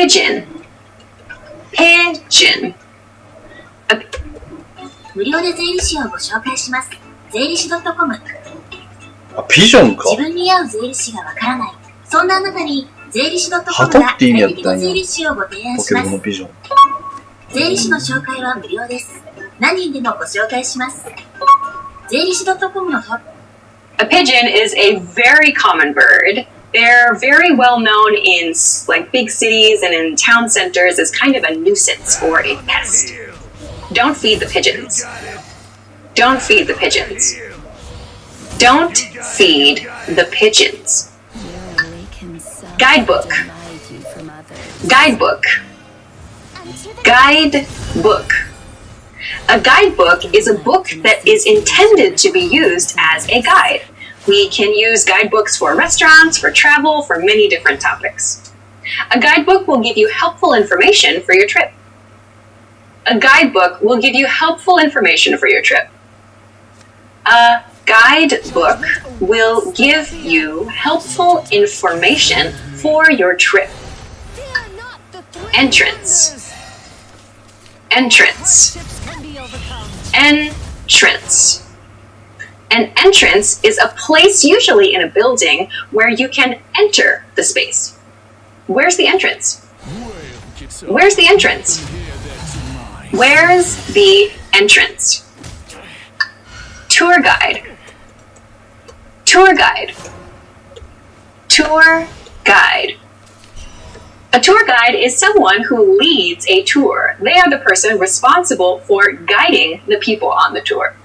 pigeon, pigeon. 無料で税理士をご紹介します。税理士 .com。 あ、ピジョンか。自分に合う税理士がわからない。そんなあなたに税理士 .com 鳩がって意味やったんや。最適な税理士をご提案ポケします。モンのピジョン。税理士の紹介は無料です。何人でもご紹介します。税理士 .com の A pigeon is a very common bird. They're very well known in like big cities and in town centers as kind of a nuisance or a pest. Don't feed the pigeons. Don't feed the pigeons. Don't feed the pigeons. Guidebook. Guidebook. Guidebook. A guidebook is a book that is intended to be used as a guide. We can use guidebooks for restaurants, for travel, for many different topics. A guidebook will give you helpful information for your trip. A guidebook will give you helpful information for your trip. A guidebook will give you helpful information for your trip. Entrance. Entrance. Entrance. An entrance is a place usually in a building where you can enter the space. Where's the entrance? Where's the entrance? Where's the entrance? Tour guide. Tour guide. Tour guide. A tour guide is someone who leads a tour. They are the person responsible for guiding the people on the tour.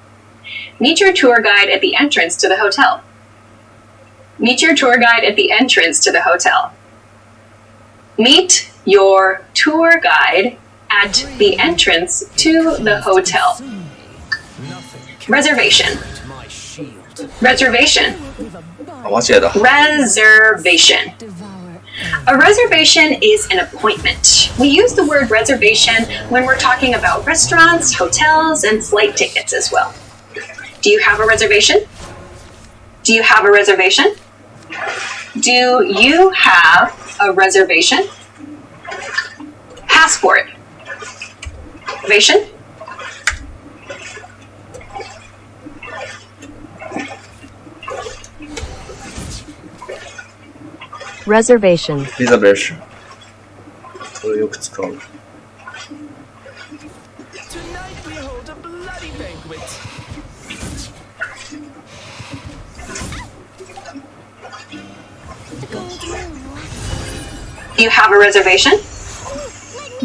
Meet your tour guide at the entrance to the hotel. Meet your tour guide at the entrance to the hotel. Meet your tour guide at the entrance to the hotel. Reservation. Reservation. Reservation. A reservation is an appointment. We use the word reservation when we're talking about restaurants, hotels, and flight tickets as well. Do you have a reservation? Do you have a reservation? Do you have a reservation? Passport. Reservation? Reservation. Reservation. それよく使う。Do you have a reservation?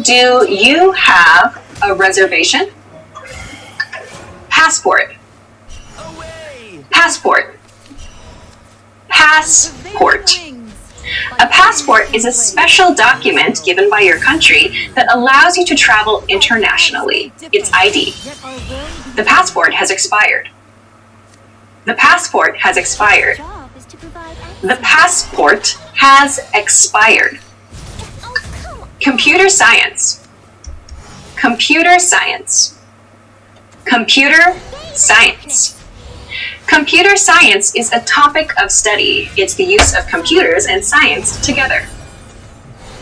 Do you have a reservation? Passport. Passport. Passport. A passport is a special document given by your country that allows you to travel internationally. It's ID. The passport has expired. The passport has expired. The passport has expired. Computer science. Computer science. Computer science. Computer science is a topic of study. It's the use of computers and science together.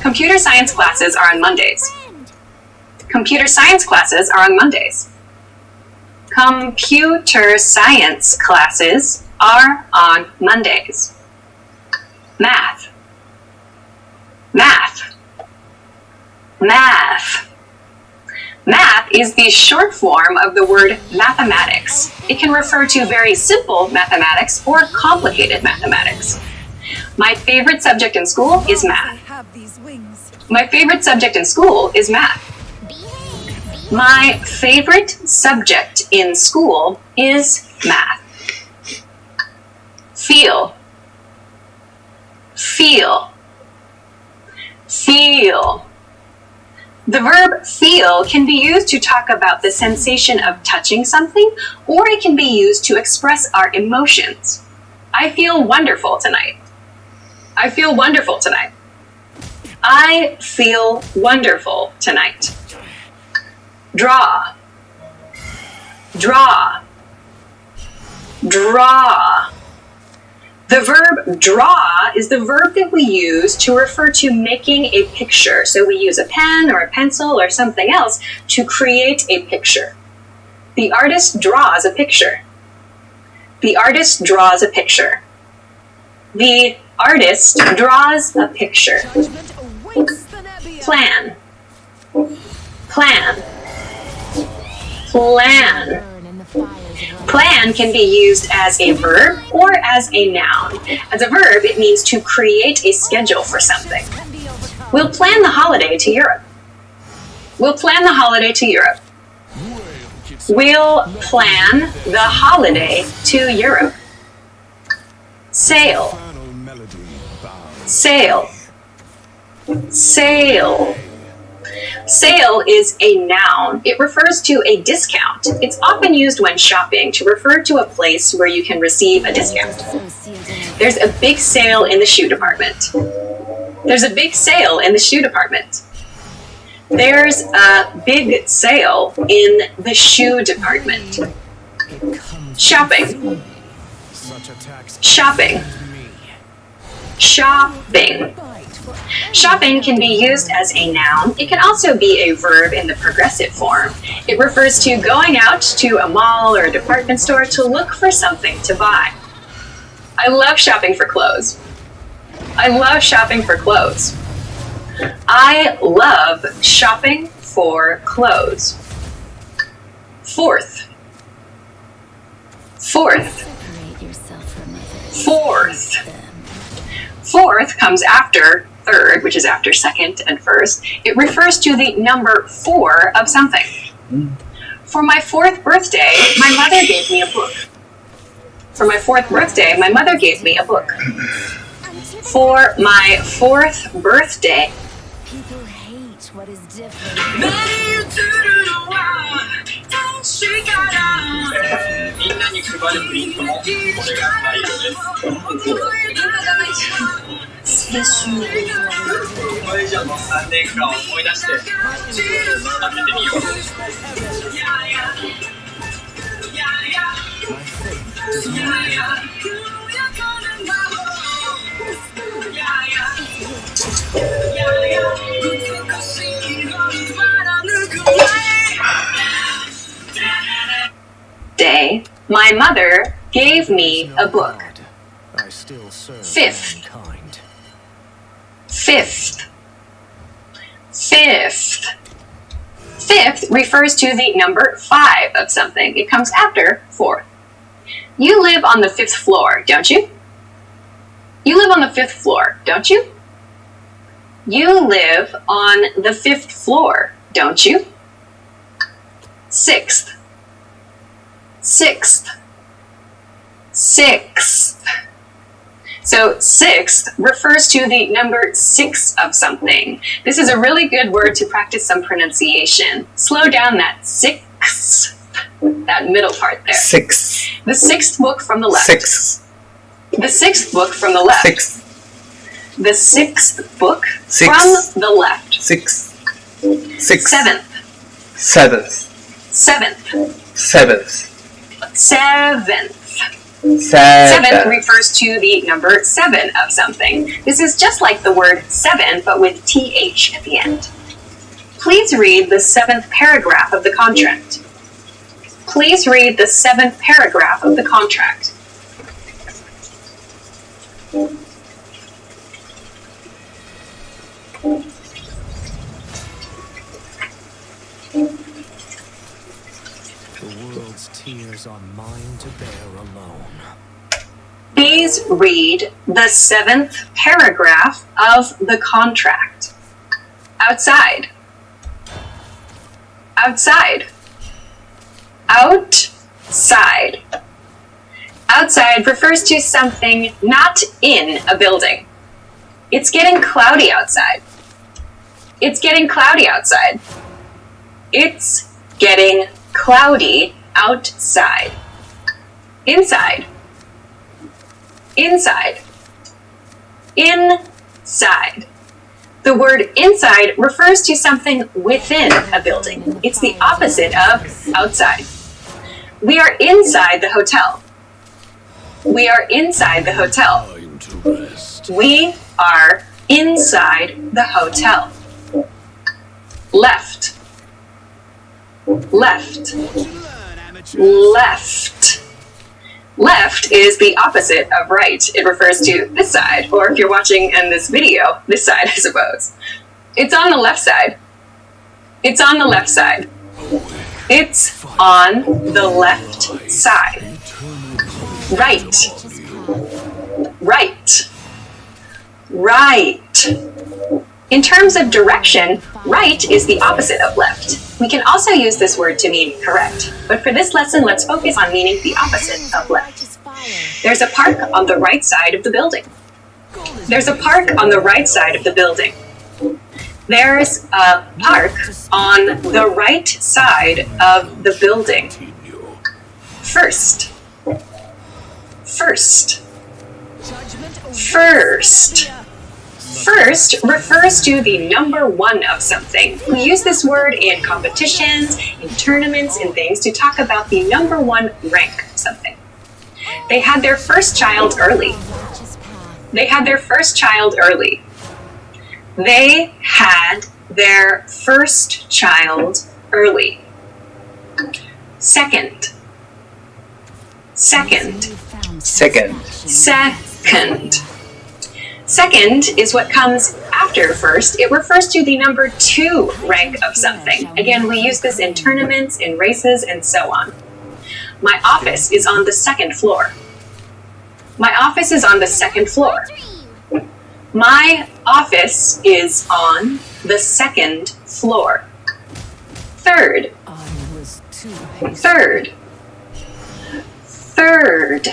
Computer science classes are on Mondays. Computer science classes are on Mondays. Computer science classes are on Mondays. Math. Math. Math. Math is the short form of the word mathematics. It can refer to very simple mathematics or complicated mathematics. My favorite subject in school is math. My favorite subject in school is math. My favorite subject in school is math. Feel. Feel. Feel. The verb feel can be used to talk about the sensation of touching something, or it can be used to express our emotions. I feel wonderful tonight. I feel wonderful tonight. I feel wonderful tonight. Draw. Draw. Draw. The verb draw is the verb that we use to refer to making a picture. So we use a pen or a pencil or something else to create a picture. The artist draws a picture. The artist draws a picture. The artist draws a picture. Plan. Plan. Plan. Plan can be used as a verb or as a noun. As a verb, it means to create a schedule for something. We'll plan the holiday to Europe. We'll plan the holiday to Europe. We'll plan the holiday to Europe. Sail. Sail. Sail. Sale is a noun. It refers to a discount. It's often used when shopping to refer to a place where you can receive a discount. There's a big sale in the shoe department. There's a big sale in the shoe department. There's a big sale in the shoe department. Shopping. Shopping. Shopping. Shopping can be used as a noun. It can also be a verb in the progressive form. It refers to going out to a mall or a department store to look for something to buy. I love shopping for clothes. I love shopping for clothes. I love shopping for clothes. Fourth. Fourth. Fourth. Fourth comes after third, which is after second and first. It refers to the number 4 of something. For my 4th birthday, my mother gave me a book. For my 4th birthday, my mother gave me a book. For my 4th birthday. People hate what is different. みんなに配るプリントもこれが最後です。これ以上の3年間を思い出して開けてみよう。Day, my mother gave me a book. Fifth. Fifth. Fifth. Fifth refers to the number 5 of something. It comes after 4th. You live on the 5th floor, don't you? You live on the 5th floor, don't you? You live on the 5th floor, don't you? Sixth. Sixth. Sixth. So sixth refers to the number 6 of something. This is a really good word to practice some pronunciation. Slow down that 6th, that middle part there. 6. The 6th book from the left. 6. The 6th book from the left. 6. The 6th book 6. from the left. 6. 6. 7th. 7th. 7th. 7th. 7th. 7th. 7th refers to the number 7 of something. This is just like the word 7, but with th at the end. Please read the 7th paragraph of the contract. Please read the 7th paragraph of the contract. The world's tears are mine to bear alone. Please read the 7th paragraph of the contract. Outside. Outside. Outside. Outside refers to something not in a building. It's getting cloudy outside. It's getting cloudy outside. It's getting cloudy outside. Inside. Inside. Inside. The word inside refers to something within a building. It's the opposite of outside. We are inside the hotel. We are inside the hotel. Time to rest. We are inside the hotel. Left. Left. Left. Left is the opposite of right. It refers to this side, or if you're watching in this video, this side, I suppose. It's on the left side. It's on the left side. It's on the left side. Right. Right. Right. In terms of direction, right is the opposite of left. We can also use this word to mean correct, but for this lesson, let's focus on meaning the opposite of left. There's a park on the right side of the building. There's a park on the right side of the building. There's a park on the right side of the building. First. First. First. First refers to the number one of something. We use this word in competitions, in tournaments, and things to talk about the number one rank of something. They had their first child early. They had their first child early. They had their first child early. Second. Second. Second. Second. Second is what comes after first. It refers to the number two rank of something. Again, we use this in tournaments, in races, and so on. My office is on the second floor. My office is on the second floor. My office is on the second floor. Third. Third. Third.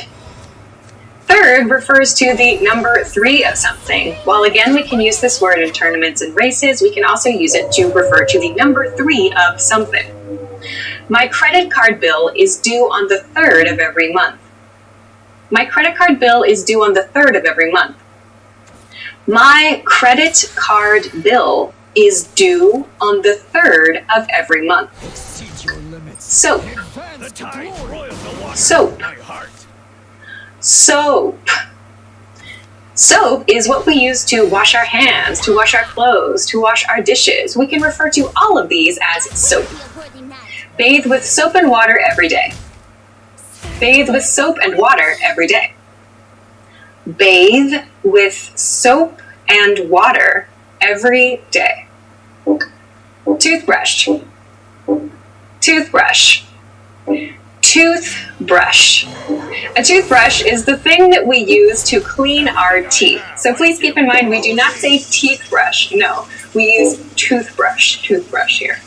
Third refers to the number three of something. While again we can use this word in tournaments and races, we can also use it to refer to the number three of something. My credit card bill is due on the 3rd of every month. My credit card bill is due on the 3rd of every month. My credit card bill is due on the 3rd of every month. Soap. Soap. Soap. Soap is what we use to wash our hands, to wash our clothes, to wash our dishes. We can refer to all of these as soap. Bathe with soap and water every day. Bathe with soap and water every day. Bathe with soap and water every day. Toothbrush. Toothbrush. Toothbrush. A toothbrush is the thing that we use to clean our teeth. So please keep in mind, we do not say teeth brush. No, we use toothbrush. Toothbrush here.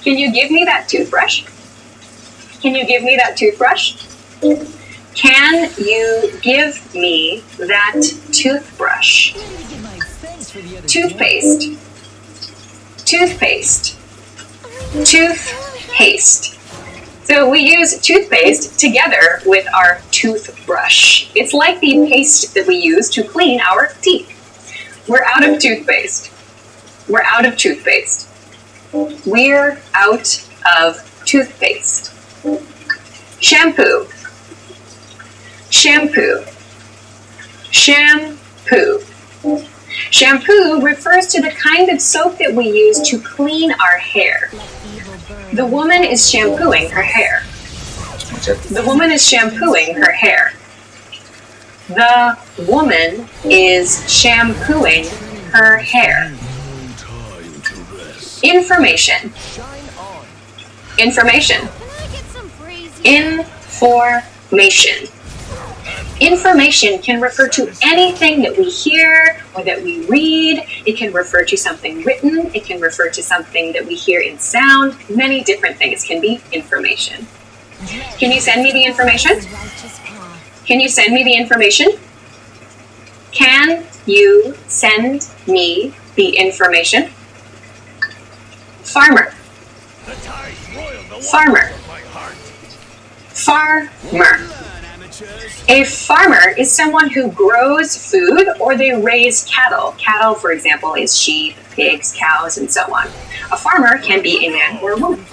Can you give me that toothbrush? Can you give me that toothbrush? Can you give me that toothbrush? Toothpaste. Toothpaste. Toothpaste. So we use toothpaste together with our toothbrush. It's like the paste that we use to clean our teeth. We're out of toothpaste. We're out of toothpaste. We're out of toothpaste. Shampoo. Shampoo. Shampoo. Shampoo refers to the kind of soap that we use to clean our hair. The woman is shampooing her hair. The woman is shampooing her hair. The woman is shampooing her hair. Information. Information. Information. Information can refer to anything that we hear or that we read. It can refer to something written. It can refer to something that we hear in sound. Many different things can be information. Can you send me the information? Can you send me the information? Can you send me the information? Farmer. Farmer. Farmer. A farmer is someone who grows food or they raise cattle. Cattle, for example, is sheep, pigs, cows, and so on. A farmer can be a man or a woman.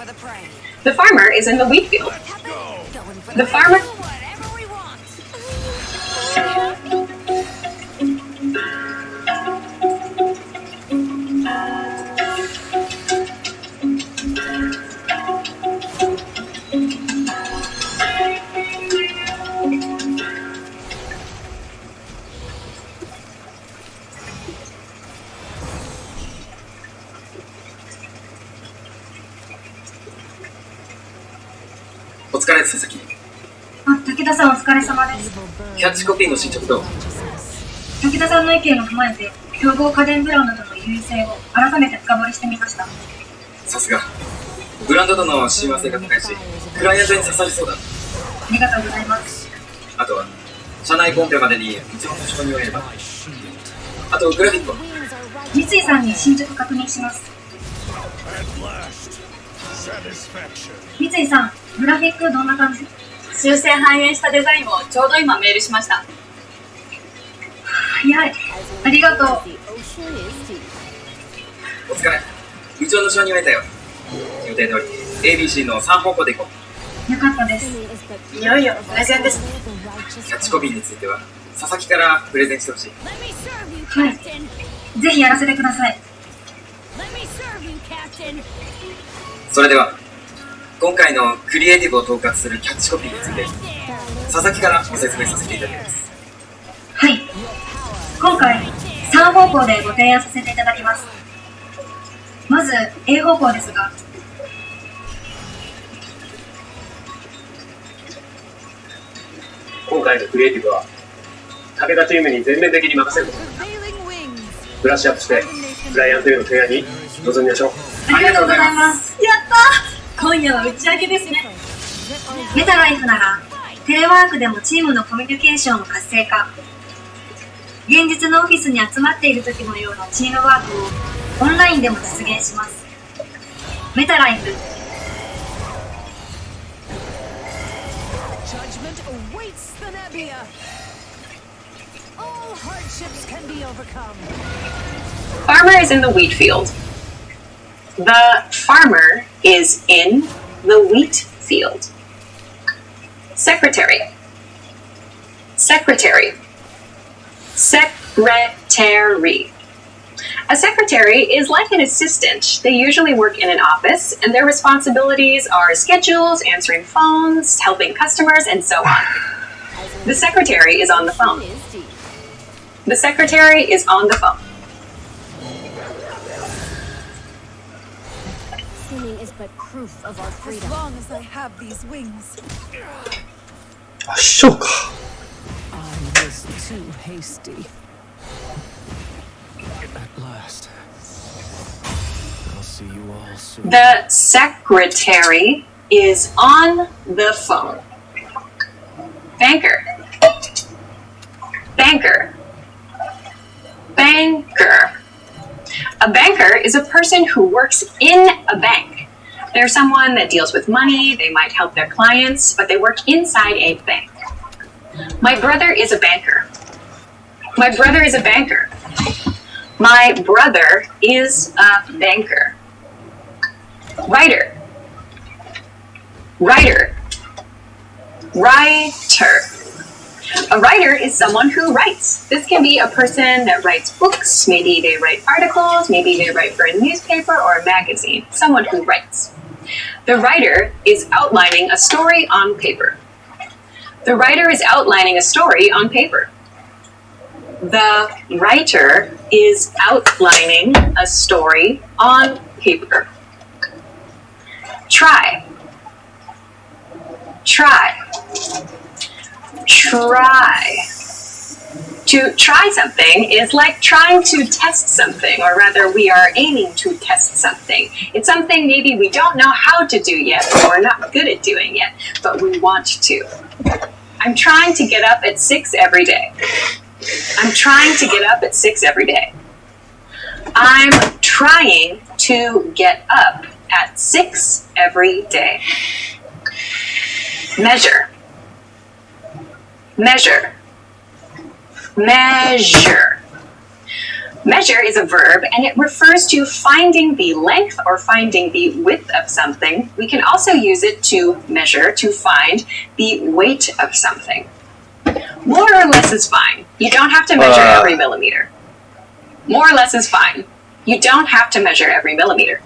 The farmer is in the wheat field. The farmer... お疲れ、佐々木。武田さんお疲れ様です。キャッチコピーの進捗どう？武田さんの意見を踏まえて、競合家電ブランドとの優位性を改めて深掘りしてみました。さすが。ブランドとの親和性が高いし、クライアントに刺さりそうだ。ありがとうございます。あとは、社内コンペまでに一番承認を得れば。あと、グラフィックは三井さんに進捗確認します。三井さん、グラフィックどんな感じ？修正反映したデザインをちょうど今メールしました。早い。ありがとう。お疲れ。部長の承認を得たよ。予定通り ABC の3方向で行こう。よかったです。いよいよプレゼンですね。キャッチコピーについては佐々木からプレゼンしてほしい。はい。ぜひやらせてください。それでは今回のクリエイティブを統括するキャッチコピーについて佐々木からご説明させていただきます。はい。今回3方向でご提案させていただきます。まず A 方向ですが、今回のクリエイティブは武田チームに全面的に任せること。ブラッシュアップしてクライアントへの提案に臨みましょう。ありがとうございます。やったー、今夜は打ち上げですね。メタライフならテレワークでもチームのコミュニケーションを活性化、現実のオフィスに集まっている時のようなチームワークをオンラインでも実現します。メタライフ。Farmer is in the wheat field. The farmer is in the wheat field. Secretary. Secretary. Secretary. A secretary is like an assistant. They usually work in an office, and their responsibilities are schedules, answering phones, helping customers, and so on. The secretary is on the phone. The secretary is on the phone. Sinning is but proof of our freedom. As long as I have these wings. あ、そうか。I was too hasty. At last. I'll see you all soon. The secretary is on the phone. Banker. Banker. Banker. A banker is a person who works in a bank. They're someone that deals with money, they might help their clients, but they work inside a bank. My brother is a banker. My brother is a banker. My brother is a banker. Writer. Writer. Writer. A writer is someone who writes. This can be a person that writes books, maybe they write articles, maybe they write for a newspaper or a magazine. Someone who writes. The writer is outlining a story on paper. The writer is outlining a story on paper. The writer is outlining a story on paper. Try. Try. Try. To try something is like trying to test something, or rather we are aiming to test something. It's something maybe we don't know how to do yet, or we're not good at doing yet, but we want to. I'm trying to get up at 6 every day. I'm trying to get up at 6 every day. I'm trying to get up at 6 every day. Measure. Measure. Measure. Measure is a verb, and it refers to finding the length or finding the width of something. We can also use it to measure, to find the weight of something. More or less is fine. You don't have to measure every millimeter. More or less is fine. You don't have to measure every millimeter.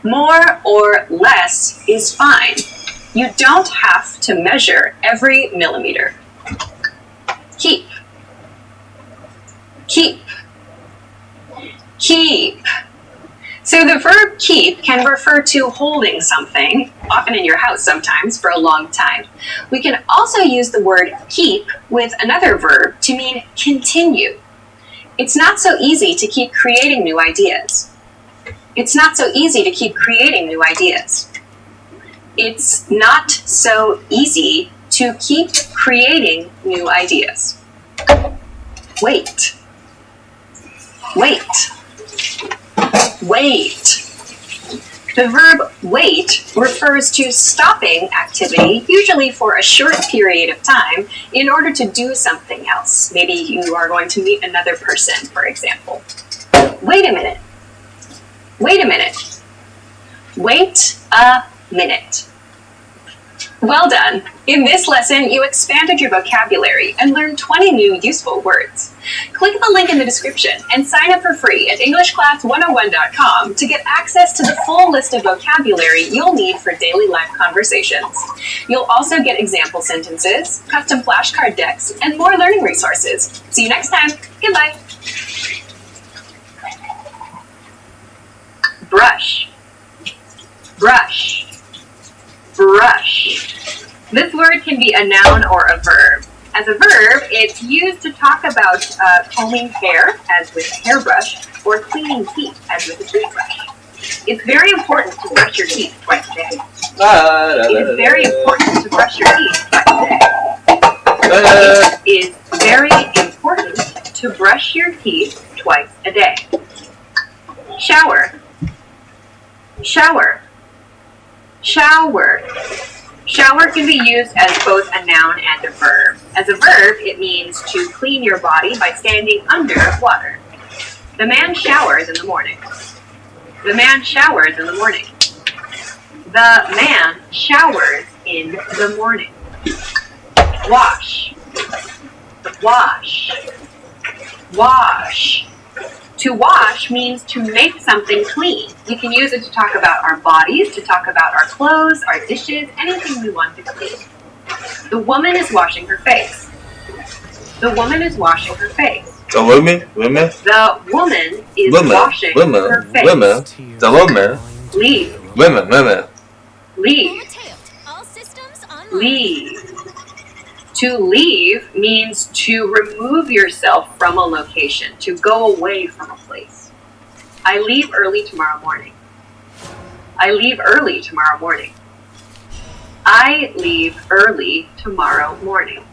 More or less is fine. You don't have to measure every millimeter. Keep. Keep. Keep. So the verb keep can refer to holding something, often in your house sometimes, for a long time. We can also use the word keep with another verb to mean continue. It's not so easy to keep creating new ideas. It's not so easy to keep creating new ideas. It's not so easy to keep creating new ideas. Wait. Wait. Wait. The verb wait refers to stopping activity, usually for a short period of time, in order to do something else. Maybe you are going to meet another person, for example. Wait a minute. Wait a minute. Wait a minute. Well done! In this lesson, you expanded your vocabulary and learned 20 new useful words. Click the link in the description and sign up for free at EnglishClass101.com to get access to the full list of vocabulary you'll need for daily life conversations. You'll also get example sentences, custom flashcard decks, and more learning resources. See you next time. Goodbye. Brush. Brush. Brush. This word can be a noun or a verb. As a verb, it's used to talk about combing hair, as with a hairbrush, or cleaning teeth, as with a toothbrush. It's very important to brush your teeth twice a day. It is very important to brush your teeth twice a day. It is very important to brush your teeth twice a day. Shower. Shower. Shower. Shower can be used as both a noun and a verb. As a verb, it means to clean your body by standing under water. The man showers in the morning. The man showers in the morning. The man showers in the morning. Wash. Wash. Wash. To wash means to make something clean. You can use it to talk about our bodies, to talk about our clothes, our dishes, anything we want to clean. The woman is washing her face. The woman is washing her face. The woman? Women? The woman is washing her face. Women? The woman? Leave. Women, women. Leave. Leave. To leave means to remove yourself from a location, to go away from a place. I leave early tomorrow morning. I leave early tomorrow morning. I leave early tomorrow morning.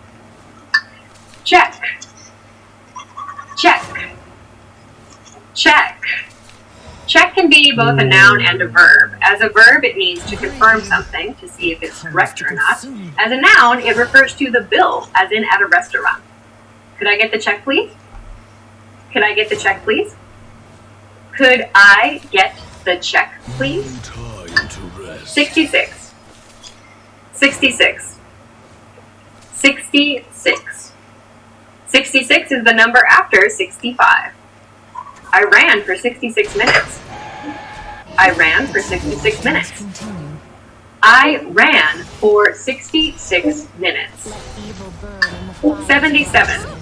Check. Check. Check. Check can be both a noun and a verb. As a verb, it means to confirm something, to see if it's correct or not. As a noun, it refers to the bill, as in at a restaurant. Could I get the check, please? Could I get the check, please? Could I get the check, please? 66. 66. 66. 66 is the number after 65. I ran for 66 minutes. I ran for 66 minutes. I ran for 66 minutes. 77.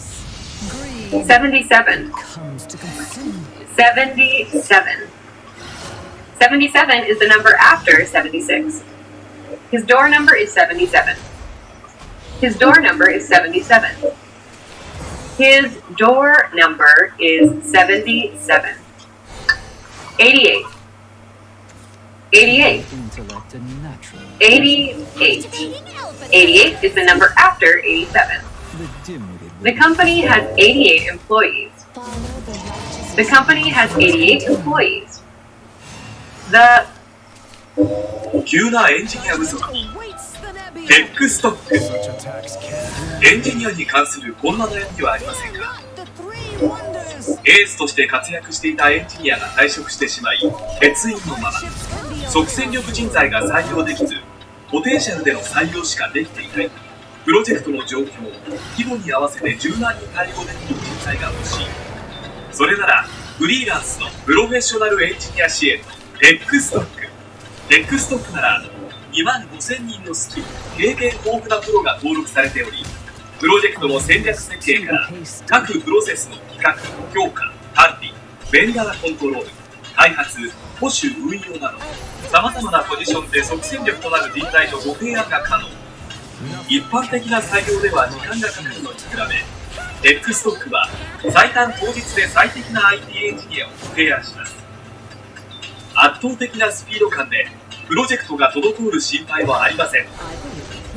77. 77. 77 is the number after 76. His door number is 77. His door number is 77. His door number is 77. 88. 88. 88. 88 is the number after 87. The company has 88 employees. The company has 88 employees. The 急なエンジニア不足。テックストック。エンジニアに関するこんな悩みはありませんか？エースとして活躍していたエンジニアが退職してしまい、欠員のまま、即戦力人材が採用できず、ポテンシャルでの採用しかできていない。プロジェクトの状況、規模に合わせて柔軟に対応できる人材が欲しい。それなら、フリーランスのプロフェッショナルエンジニア支援のテックストック。テックストックなら、25,000人のスキル、経験豊富なプロが登録されており、プロジェクトの戦略設計から各プロセスの企画、評価、管理、ベンダーコントロール、開発、保守運用などさまざまなポジションで即戦力となる人材のご提案が可能。一般的な採用では時間がかかるのに比べ、テックストックは最短当日で最適な IT エンジニアをご提案します。圧倒的なスピード感でプロジェクトが滞る心配はありません。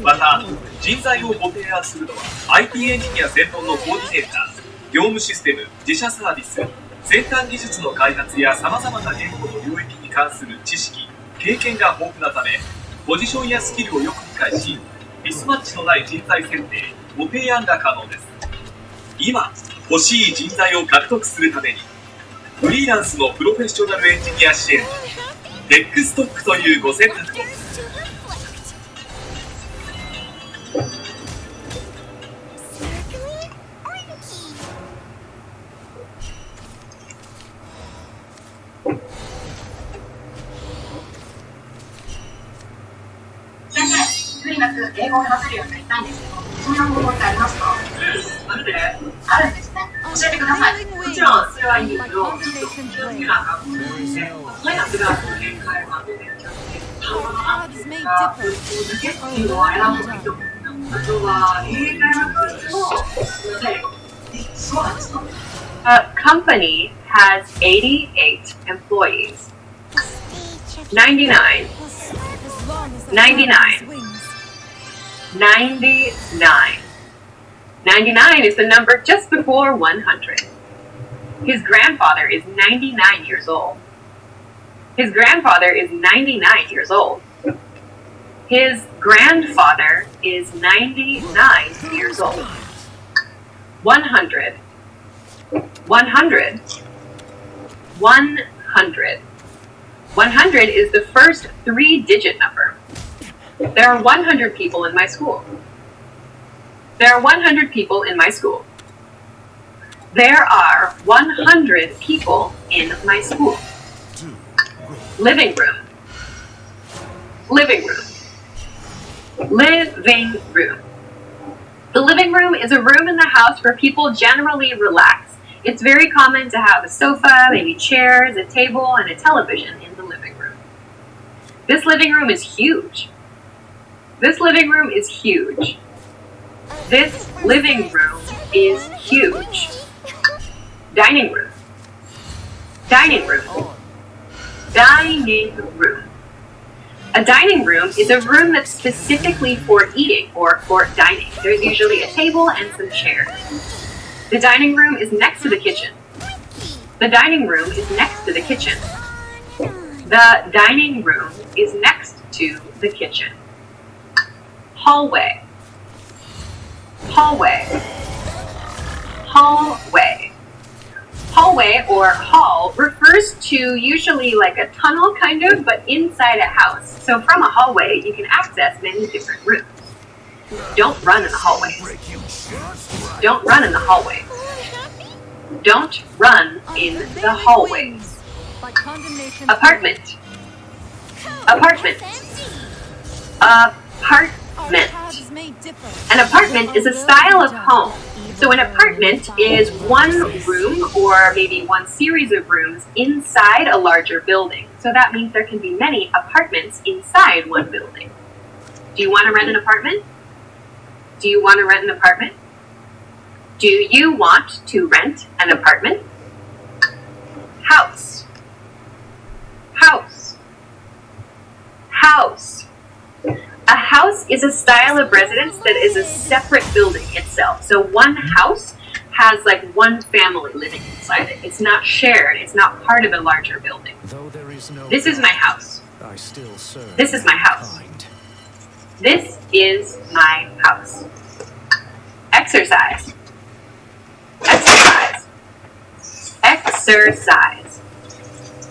また、人材をご提案するのは IT エンジニア専門のコーディネーター、業務システム、自社サービス、先端技術の開発やさまざまな言語の領域に関する知識、経験が豊富なため、ポジションやスキルをよく理解し、ミスマッチのない人材選定、ご提案が可能です。今、欲しい人材を獲得するために、フリーランスのプロフェッショナルエンジニア支援、テックストックというご選択を。先生、無理なく英語を話せるようになりたいんですけど、そんな方法ってありますか？あるんですね。教えてください。もちろんそれはいいんですけど、ちょっと気をつけなあかんことがあって、マイナスが限界まで勉強して、単語のアンケートが文法だけっていうのは選ぶ方がいいと思う。あとは、英会話クイズもすみません。そうなんですか？ A company has 88 employees. 99. 99 is the number just before 100. His grandfather is 99 years old. His grandfather is 99 years old. His grandfather is 99 years old. 100. 100. 100. 100 is the first three-digit number. There are 100 people in my school. There are 100 people in my school. There are 100 people in my school. Living room. Living room. Living room. The living room is a room in the house where people generally relax. It's very common to have a sofa, maybe chairs, a table, and a television in the living room. This living room is huge. This living room is huge. This living room is huge. Dining room. Dining room. Dining room. A dining room is a room that's specifically for eating or for dining. There's usually a table and some chairs. The dining room is next to the kitchen. The dining room is next to the kitchen. The dining room is next to the kitchen. Hallway. Hallway. Hallway. Hallway or hall refers to usually like a tunnel kind of, but inside a house. So from a hallway, you can access many different rooms. Don't run in the hallways. Don't run in the hallways. Don't run in the hallways. Apartment. Apartment. Apartment. An apartment is a style of home. So an apartment is one room or maybe one series of rooms inside a larger building. So that means there can be many apartments inside one building. Do you want to rent an apartment? Do you want to rent an apartment? Do you want to rent an apartment? House. House. House. A house is a style of residence that is a separate building itself. So one house has like one family living inside it. It's not shared. It's not part of a larger building. This is my house. This is my house. This is my house. Exercise. Exercise. Exercise.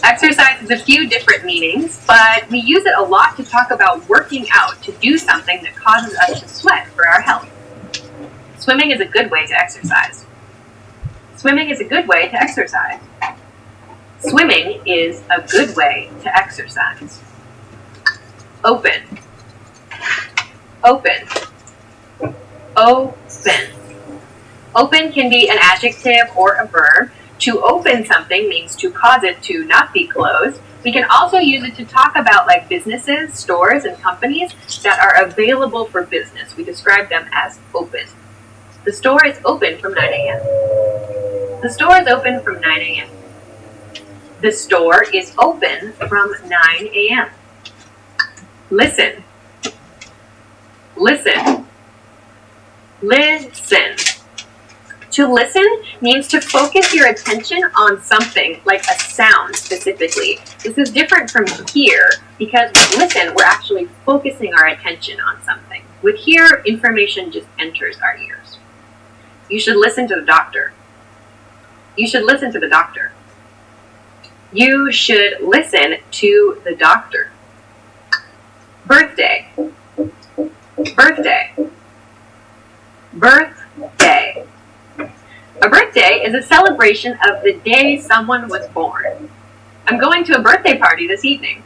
Exercise has a few different meanings, but we use it a lot to talk about working out, to do something that causes us to sweat for our health. Swimming is a good way to exercise. Swimming is a good way to exercise. Swimming is a good way to exercise. Open. Open. Open. Open can be an adjective or a verb. To open something means to cause it to not be closed. We can also use it to talk about like businesses, stores, and companies that are available for business. We describe them as open. The store is open from 9 a.m. The store is open from 9 a.m. The store is open from 9 a.m. Listen. Listen. Listen. To listen means to focus your attention on something, like a sound specifically. This is different from hear, because with listen, we're actually focusing our attention on something. With hear, information just enters our ears. You should listen to the doctor. You should listen to the doctor. You should listen to the doctor. Birthday. Birthday. Birthday. A birthday is a celebration of the day someone was born. I'm going to a birthday party this evening.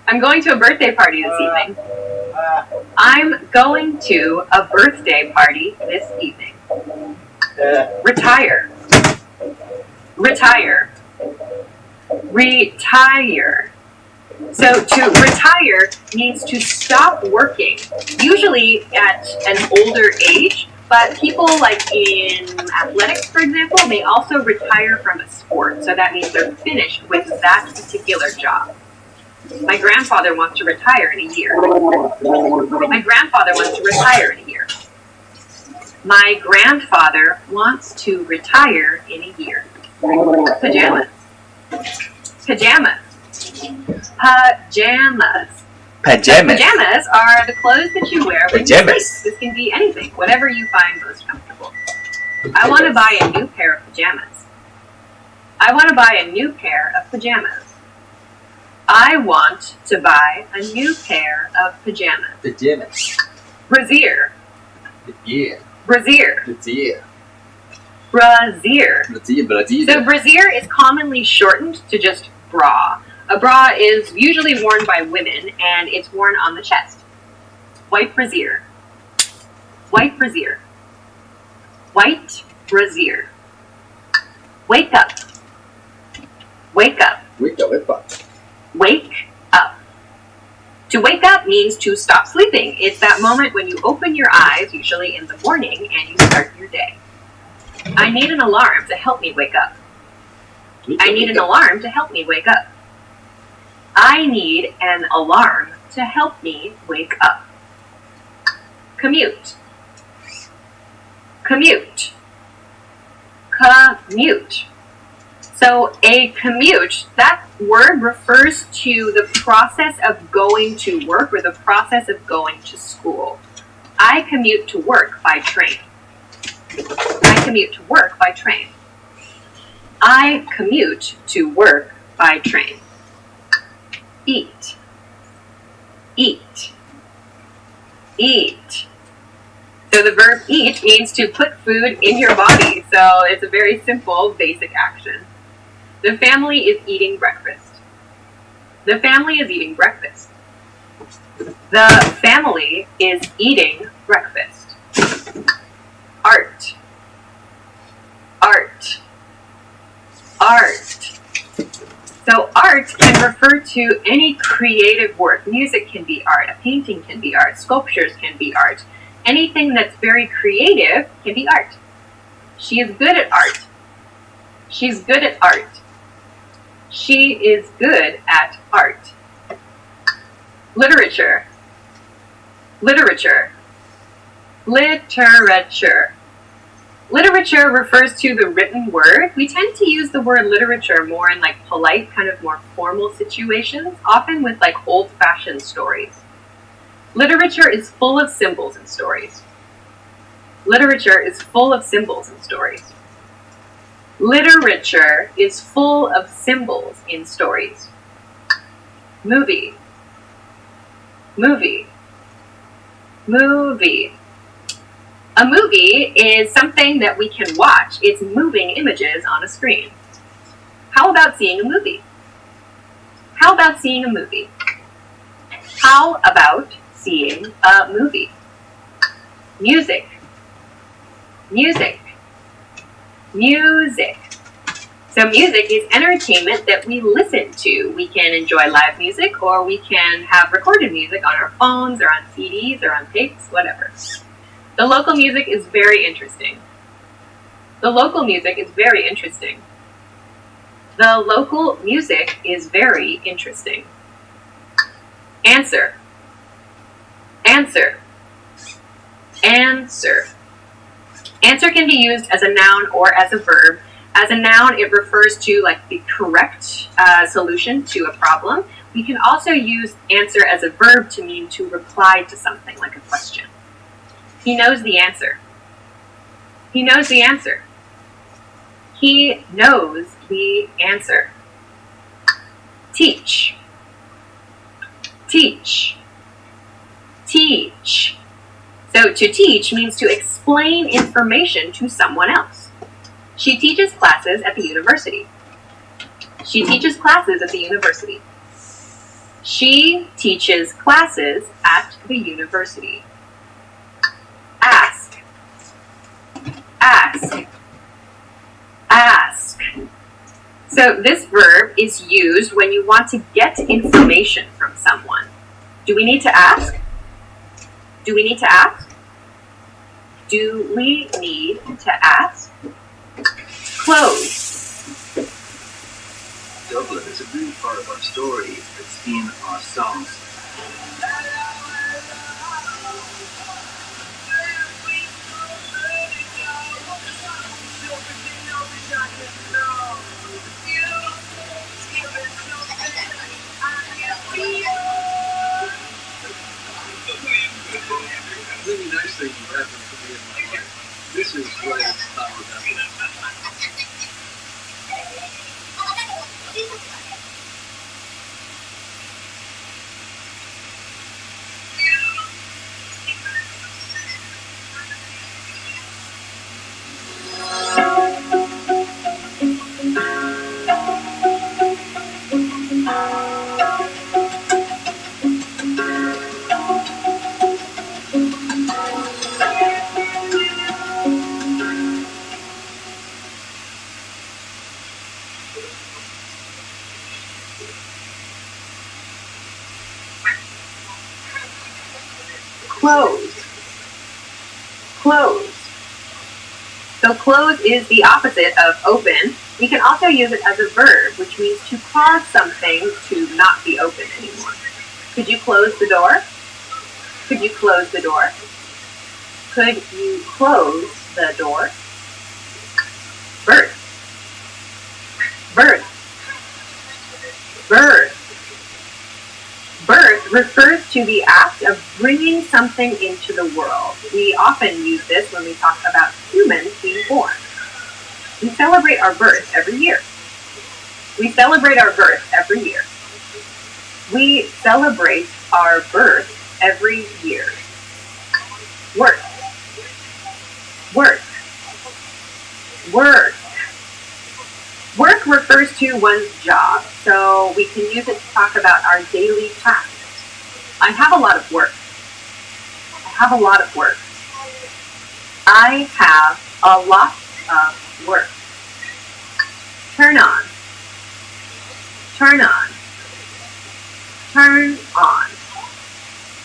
I'm going to a birthday party this evening. I'm going to a birthday party this evening. Retire. Retire. Retire. So to retire means to stop working, usually at an older age, but people like in athletics, for example, may also retire from a sport. So that means they're finished with that particular job. My grandfather wants to retire in a year. My grandfather wants to retire in a year. My grandfather wants to retire in a year. Pajamas. Pajamas. Pajamas. Pajamas. Pajamas are the clothes that you wear when you Pajamas. sleep. This can be anything, whatever you find most comfortable. I want to buy a new pair of pajamas. I want to buy a new pair of pajamas. I want to buy a new pair of pajamas. Pajamas. Brassiere. Yeah. Brassiere. Yeah. Brassiere. Brazier. So brassiere is commonly shortened to just bra. A bra is usually worn by women, and it's worn on the chest. White brassiere. White brassiere. White brassiere. Wake up. Wake up. Wake up, wake up. Wake up. To wake up means to stop sleeping. It's that moment when you open your eyes, usually in the morning, and you start your day. I need an alarm to help me wake up. I need an alarm to help me wake up. I need an alarm to help me wake up. Commute. Commute. Commute. So a commute, that word refers to the process of going to work or the process of going to school. I commute to work by train. I commute to work by train. I commute to work by train. Eat. Eat. Eat. So the verb eat means to put food in your body. So it's a very simple, basic action. The family is eating breakfast. The family is eating breakfast. The family is eating breakfast. Art. Art. Art. So art can refer to any creative work. Music can be art. A painting can be art. Sculptures can be art. Anything that's very creative can be art. She is good at art. She's good at art. She is good at art. Literature. Literature. Literature. Literature refers to the written word. We tend to use the word literature more in like polite, kind of more formal situations, often with like old-fashioned stories. Literature is full of symbols and stories. Literature is full of symbols and stories. Literature is full of symbols in stories. Movie. Movie. Movie. A movie is something that we can watch. It's moving images on a screen. How about seeing a movie? How about seeing a movie? How about seeing a movie? Music. Music. Music. So music is entertainment that we listen to. We can enjoy live music, or we can have recorded music on our phones or on CDs or on tapes, whatever. The local music is very interesting. The local music is very interesting. The local music is very interesting. Answer. Answer. Answer. Answer can be used as a noun or as a verb. As a noun, it refers to like the correct solution to a problem. We can also use answer as a verb to mean to reply to something, like a question. He knows the answer. He knows the answer. He knows the answer. Teach. Teach. Teach. So to teach means to explain information to someone else. She teaches classes at the university. She teaches classes at the university. She teaches classes at the university. Ask. Ask. Ask. So this verb is used when you want to get information from someone. Do we need to ask? Do we need to ask? Do we need to ask? Close. Dublin is a big part of our story. It's in our songs. Really nice thing that happened to me in my life. This is what it's about. Close. Close. So close is the opposite of open. We can also use it as a verb, which means to cause something to not be open anymore. Could you close the door? Could you close the door? Could you close the door? Birth. Birth. Birth. Birth refers to the act of bringing something into the world. We often use this when we talk about humans being born. We celebrate our birth every year. We celebrate our birth every year. We celebrate our birth every year. Work. Work. Work. Work refers to one's job, so we can use it to talk about our daily tasks. I have a lot of work. I have a lot of work. I have a lot of work. Turn on. Turn on. Turn on.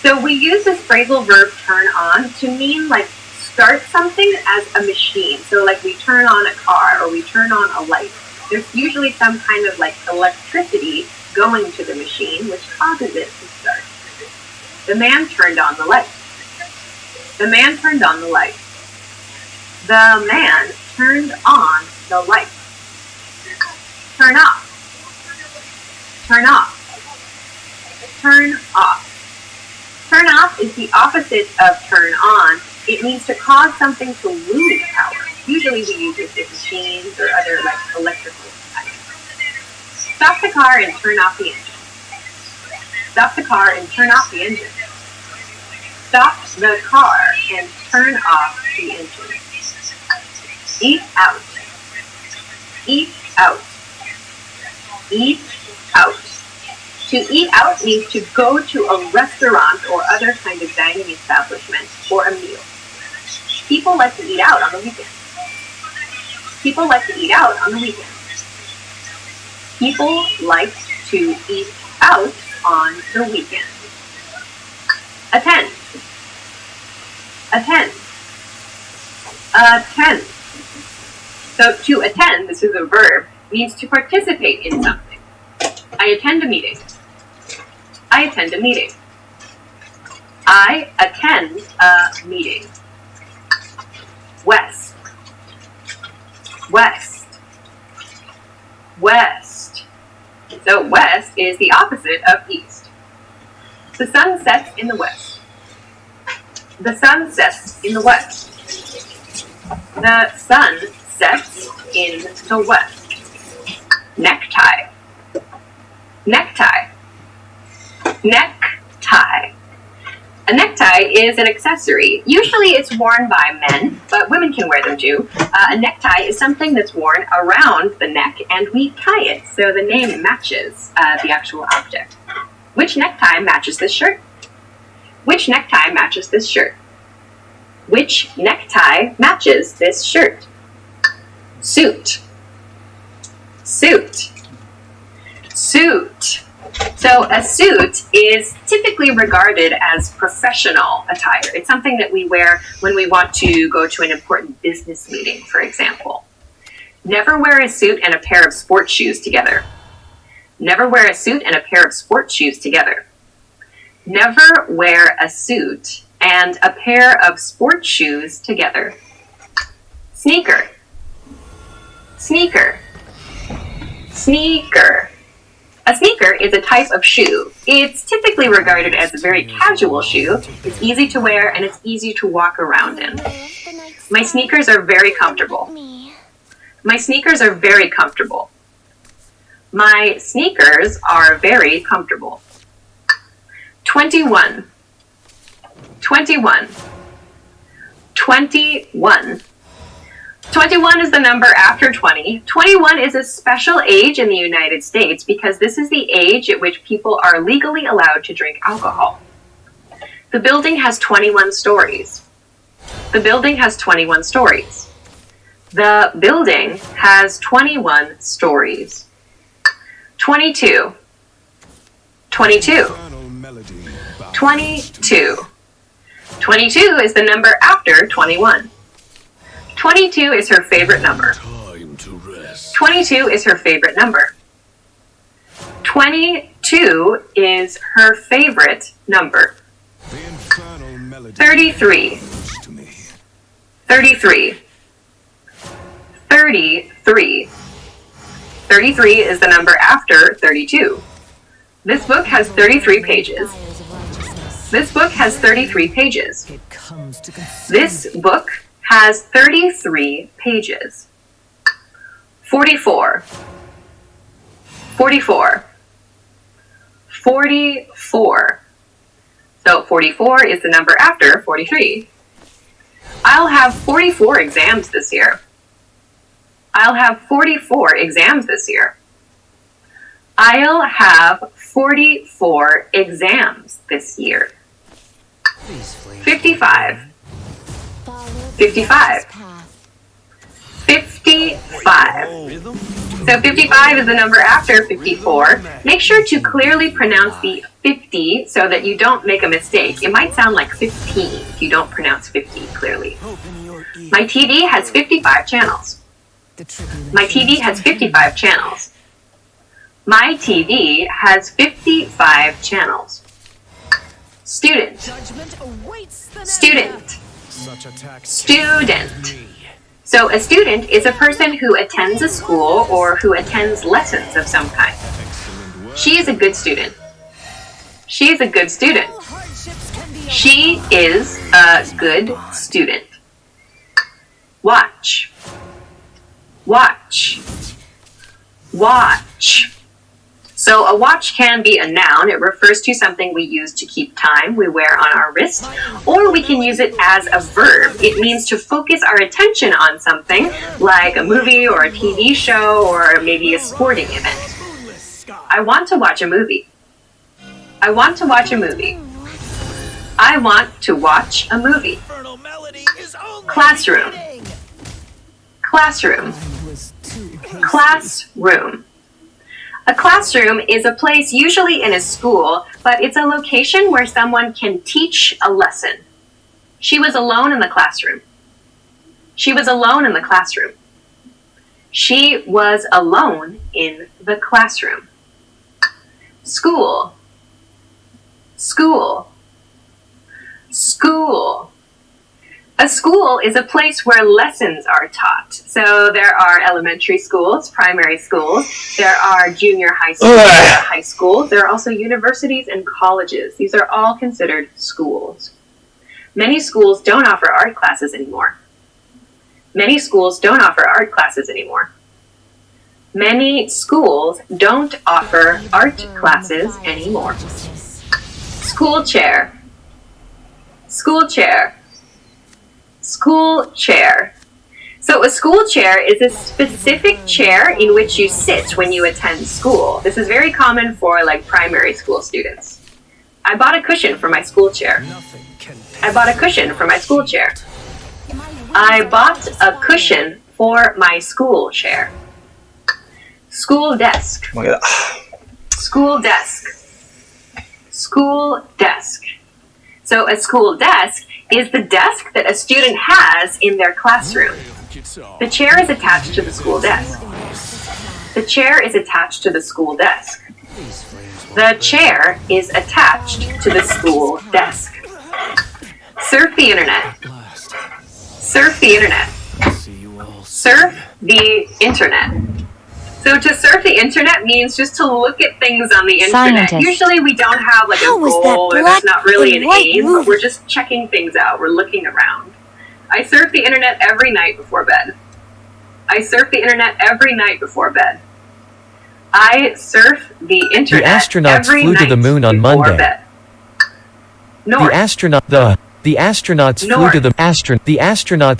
So we use this phrasal verb turn on to mean like start something as a machine. So like we turn on a car or we turn on a light. There's usually some kind of like electricity going to the machine which causes it to start. The man turned on the light. The man turned on the light. The man turned on the light. Turn off. Turn off. Turn off. Turn off is the opposite of turn on. It means to cause something to lose power. Usually we use this with machines or other like electrical items. Stop the car and turn off the engine. Stop the car and turn off the engine. Stop the car and turn off the engine. Eat out. Eat out. Eat out. To eat out means to go to a restaurant or other kind of dining establishment for a meal. People like to eat out on the weekends. People like to eat out on the weekends. People like to eat out on the weekend. Attend. Attend. Attend. So to attend, this is a verb, means to participate in something. I attend a meeting. I attend a meeting. I attend a meeting. West. West. West. So west is the opposite of east. The sun sets in the west. The sun sets in the west. The sun sets in the west. Necktie. Necktie. Necktie. A necktie is an accessory. Usually it's worn by men, but women can wear them too. A necktie is something that's worn around the neck, and we tie it so the name matches the actual object. Which necktie matches this shirt? Which necktie matches this shirt? Which necktie matches this shirt? Suit. Suit. Suit. So a suit is typically regarded as professional attire. It's something that we wear when we want to go to an important business meeting, for example. Never wear a suit and a pair of sports shoes together. Never wear a suit and a pair of sports shoes together. Never wear a suit and a pair of sports shoes together. Sneaker. Sneaker. Sneaker. A sneaker is a type of shoe. It's typically regarded as a very casual shoe. It's easy to wear and it's easy to walk around in. My sneakers are very comfortable. My sneakers are very comfortable. My sneakers are very comfortable. 21. 21. 21. 21 is the number after 20. 21 is a special age in the United States because this is the age at which people are legally allowed to drink alcohol. The building has 21 stories. The building has 21 stories. The building has 21 stories. 22. 22. 22. 22 is the number after 21. 22 is her favorite number. 22 is her favorite number. 22 is her favorite number. 33. 33. 33. 33 is the number after 32. This book has 33 pages. This book has 33 pages. This book has 33 pages. 44. 44. 44. So 44 is the number after 43. I'll have 44 exams this year. I'll have 44 exams this year. I'll have 44 exams this year. 55. 55. 55. So 55 is the number after 54. Make sure to clearly pronounce the 50 so that you don't make a mistake. It might sound like 15 if you don't pronounce 50 clearly. My TV has 55 channels. My TV has 55 channels. My TV has 55 channels. Student. Student. Student. So a student is a person who attends a school or who attends lessons of some kind. She is a good student. She is a good student. She is a good student. Watch. Watch. Watch. So a watch can be a noun. It refers to something we use to keep time, we wear on our wrist, or we can use it as a verb. It means to focus our attention on something, like a movie or a TV show or maybe a sporting event. I want to watch a movie. I want to watch a movie. I want to watch a movie. Classroom. Classroom. Classroom. A classroom is a place usually in a school, but it's a location where someone can teach a lesson. She was alone in the classroom. She was alone in the classroom. She was alone in the classroom. School. School. School. A school is a place where lessons are taught. So there are elementary schools, primary schools, there are junior high schools, high schools, there are also universities and colleges. These are all considered schools. Many schools don't offer art classes anymore. Many schools don't offer art classes anymore. Many schools don't offer art classes anymore. School chair. School chair. School chair. So a school chair is a specific chair in which you sit when you attend school. This is very common for like primary school students. I bought a cushion for my school chair. I bought a cushion for my school chair. I bought a cushion for my school chair. School desk. School desk. School desk. So a school desk is the desk that a student has in their classroom. The chair is attached to the school desk. The chair is attached to the school desk. The chair is attached to the school desk. Surf the internet. Surf the internet. Surf the internet. So to surf the internet means just to look at things on the internet. Scientist. Usually we don't have like a goal or there's not really an aim, but we're just checking things out. We're looking around. I surf the internet every night before bed. I surf the internet every night before bed. I surf the internet The astronauts every flew to the night moon on before Monday. bed. The North. astronauts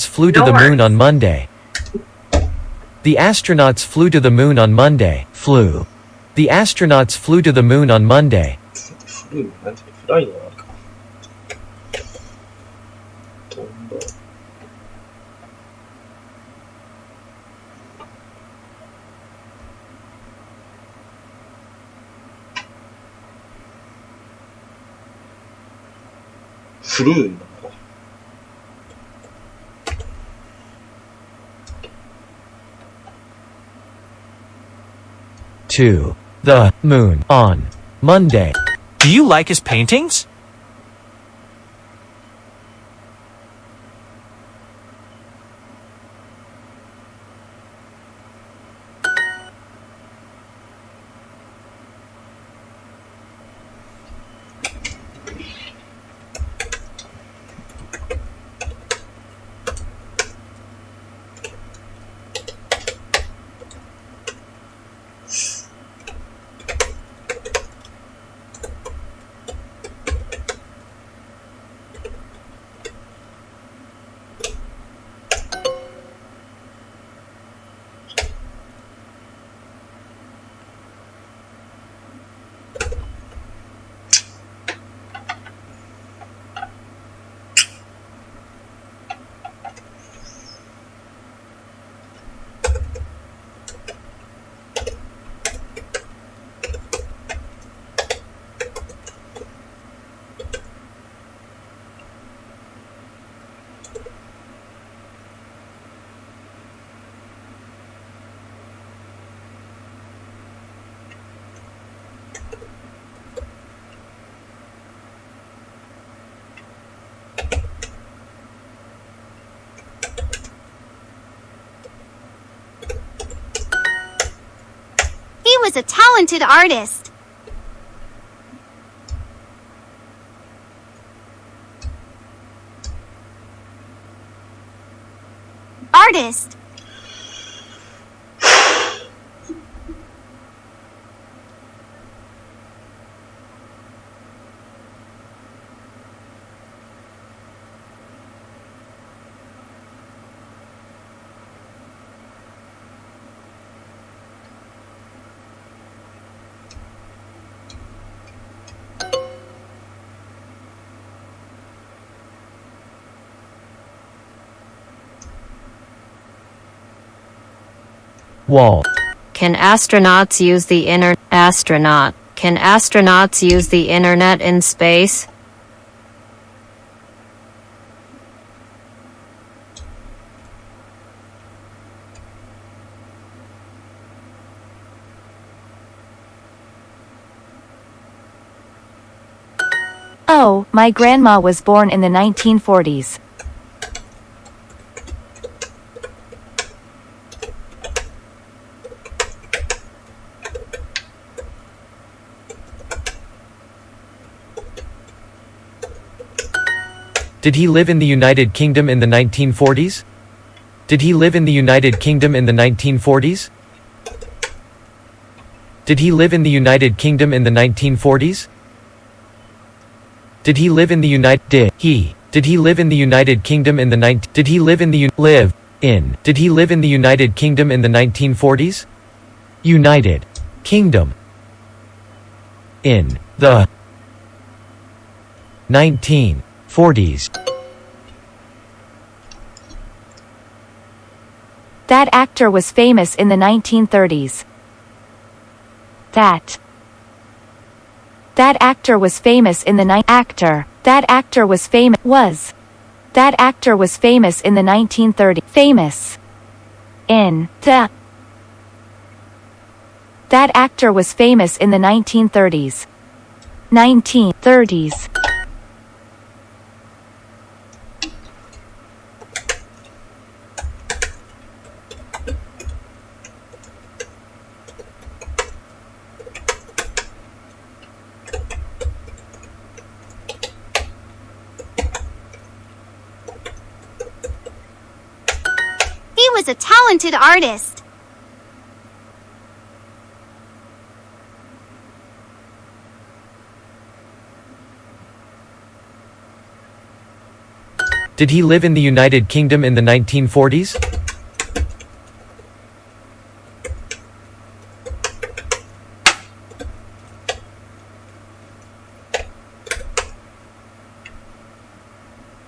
flew to the moon on Monday. The astronauts flew to the moon on Monday. Flew. The astronauts flew to the moon on Monday. フライのあるか。飛んだ。フルーなのか。To the moon on Monday. Do you like his paintings? He was a talented artist. Artist. Wall. Can astronauts use the internet? astronaut. Can astronauts use the internet in space? Oh, my grandma was born in the 1940s. Did he live in the United Kingdom in the 1940s? Did he live in the United Kingdom in the 1940s? Did he live in the United Kingdom in the 1940s? Did he live in the Did he live in the United Kingdom in the Did he live in the Did he live in the United Kingdom in the 1940s? United Kingdom in the 1940s. That actor was famous in the 1930s. That actor was famous in the That actor was famous in the 1930s. Famous in the That actor was famous in the 1930s. 1930s. He was a talented artist. Did he live in the United Kingdom in the 1940s?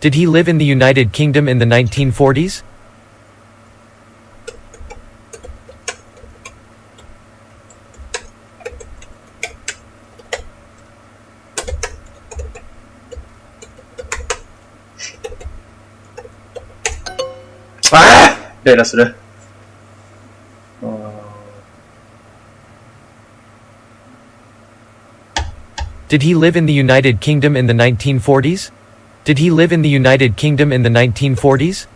Did he live in the United Kingdom in the 1940s?イライラする。Did he live in the United Kingdom in the 1940s? Did he live in the United Kingdom in the 1940s?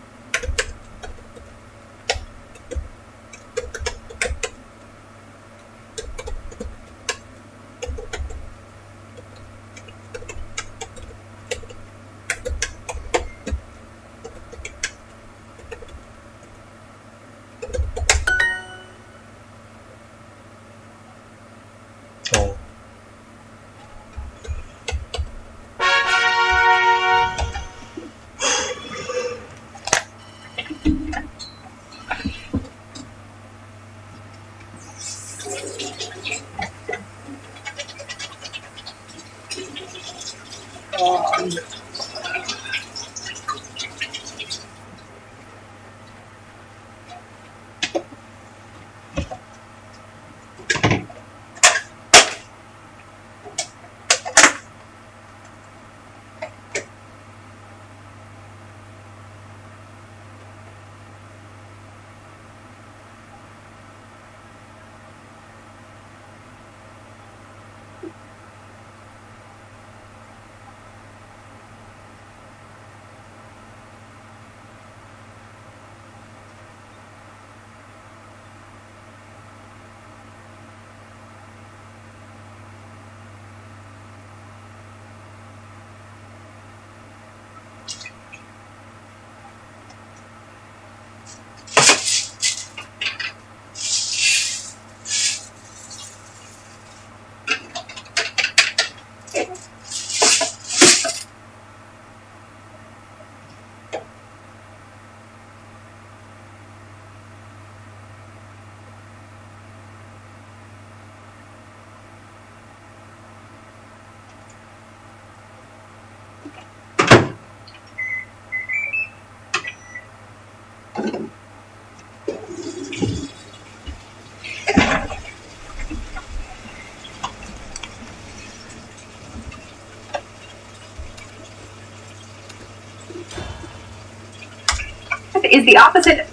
is the opposite.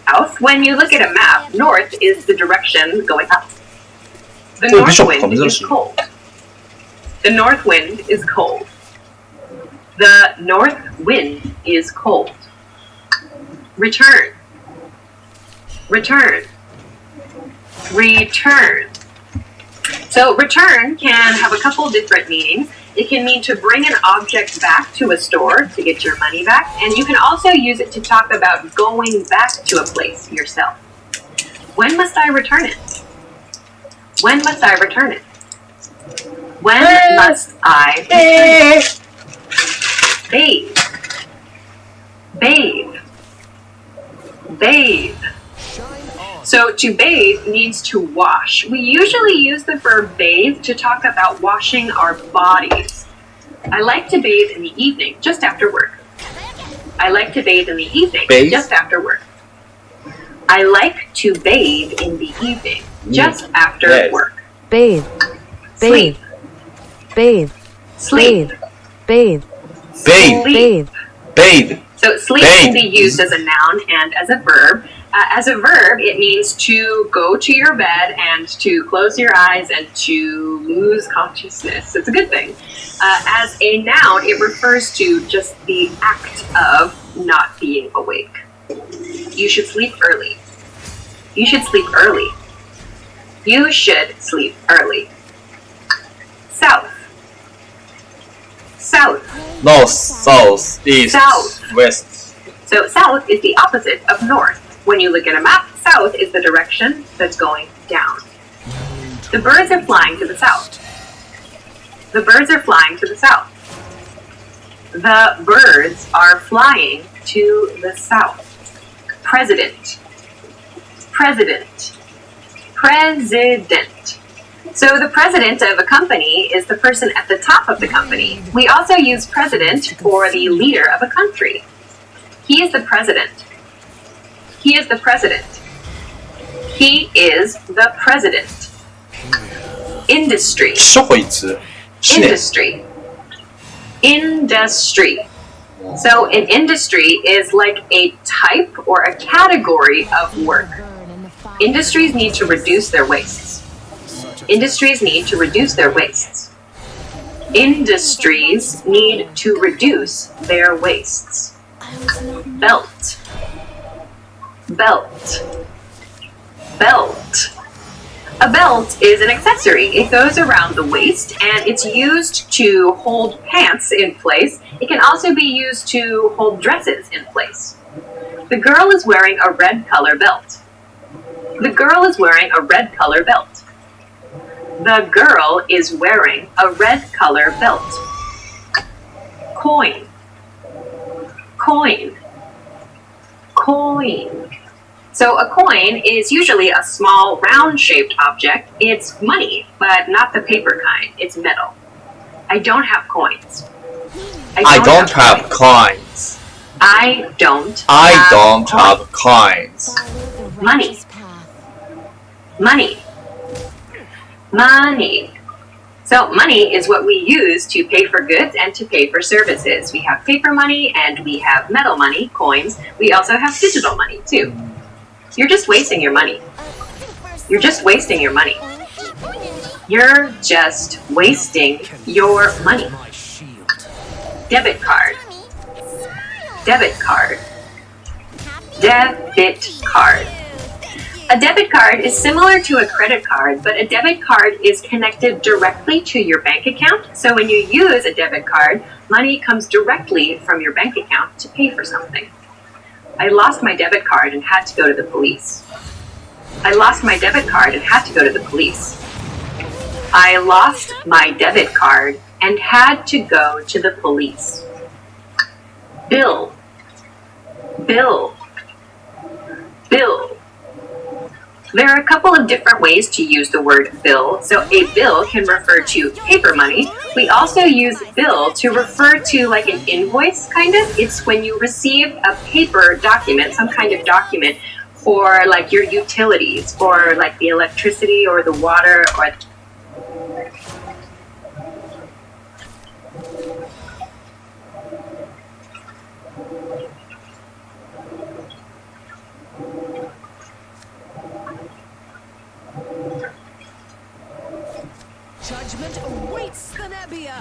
South. When you look at a map, north is the direction going up. The north wind is cold. The north wind is cold. The north wind is cold. Return. Return. Return. So return can have a couple different meanings. It can mean to bring an object back to a store to get your money back, and you can also use it to talk about going back to a place yourself. When must I return it? When must I return it? When must I return it? Bathe. Bathe. Bathe. So to bathe means to wash. We usually use the verb bathe to talk about washing our bodies. I like to bathe in the evening, just after work. I like to bathe in the evening, just after work. I like to bathe in the evening, just after work. Bathe. Bathe. Bathe. Sleep. Bathe. Bathe. Bathe. So sleep can be used as a noun and as a verb. As a verb, it means to go to your bed and to close your eyes and to lose consciousness. It's a good thing. As a noun, it refers to just the act of not being awake. You should sleep early. You should sleep early. You should sleep early. South. South. North, south, east, south. West. So south is the opposite of north. When you look at a map, south is the direction that's going down. The birds are flying to the south. The birds are flying to the south. The birds are flying to the south. President. President. President. So the president of a company is the person at the top of the company. We also use president for the leader of a country. He is the president. He is the president. He is the president. Industry. Industry. Industry. So an industry is like a type or a category of work. Industries need to reduce their wastes. Industries need to reduce their wastes. Industries need to reduce their wastes. Belt. Belt. Belt. A belt is an accessory. It goes around the waist and it's used to hold pants in place. It can also be used to hold dresses in place. The girl is wearing a red color belt. The girl is wearing a red color belt. The girl is wearing a red color belt. Coin. Coin. Coin. So a coin is usually a small round-shaped object. It's money, but not the paper kind. It's metal. I don't have coins. I don't have coins. I don't have coins. Money. Money. Money. So money is what we use to pay for goods and to pay for services. We have paper money and we have metal money, coins. We also have digital money too. You're just wasting your money. You're just wasting your money. You're just wasting your money. Debit card. Debit card. Debit card. A debit card is similar to a credit card, but a debit card is connected directly to your bank account. So when you use a debit card, money comes directly from your bank account to pay for something. I lost my debit card and had to go to the police. I lost my debit card and had to go to the police. I lost my debit card and had to go to the police. Bill. Bill. Bill. There are a couple of different ways to use the word bill. So a bill can refer to paper money. We also use bill to refer to like an invoice, kind of. It's when you receive a paper document, some kind of document for like your utilities, or like the electricity or the water or Judgment awaits the Nebbia.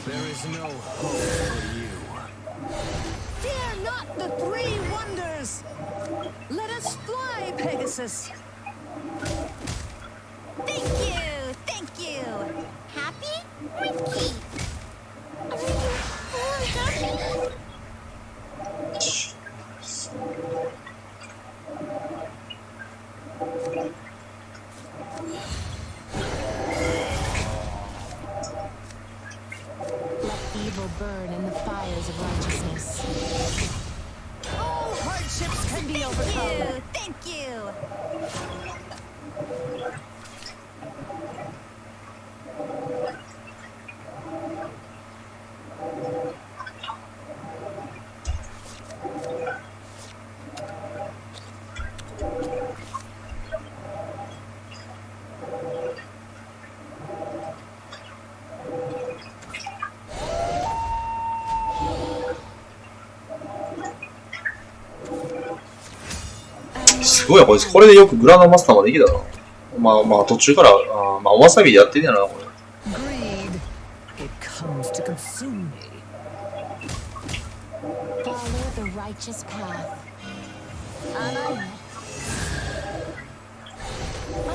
There is no hope for you. Fear not the three wonders. Let us fly, Pegasus. Thank you. Happy? Ricky. Are you happy? Let evil burn in the fires of righteousness. All hardships can be overcome. Thank you.すごいな、こいつ。これでよくグランドマスターまでできたな。まあ途中から、まあおわさびでやってんやな、これ。Greed, it comes to consume me. Follow the righteous path. And I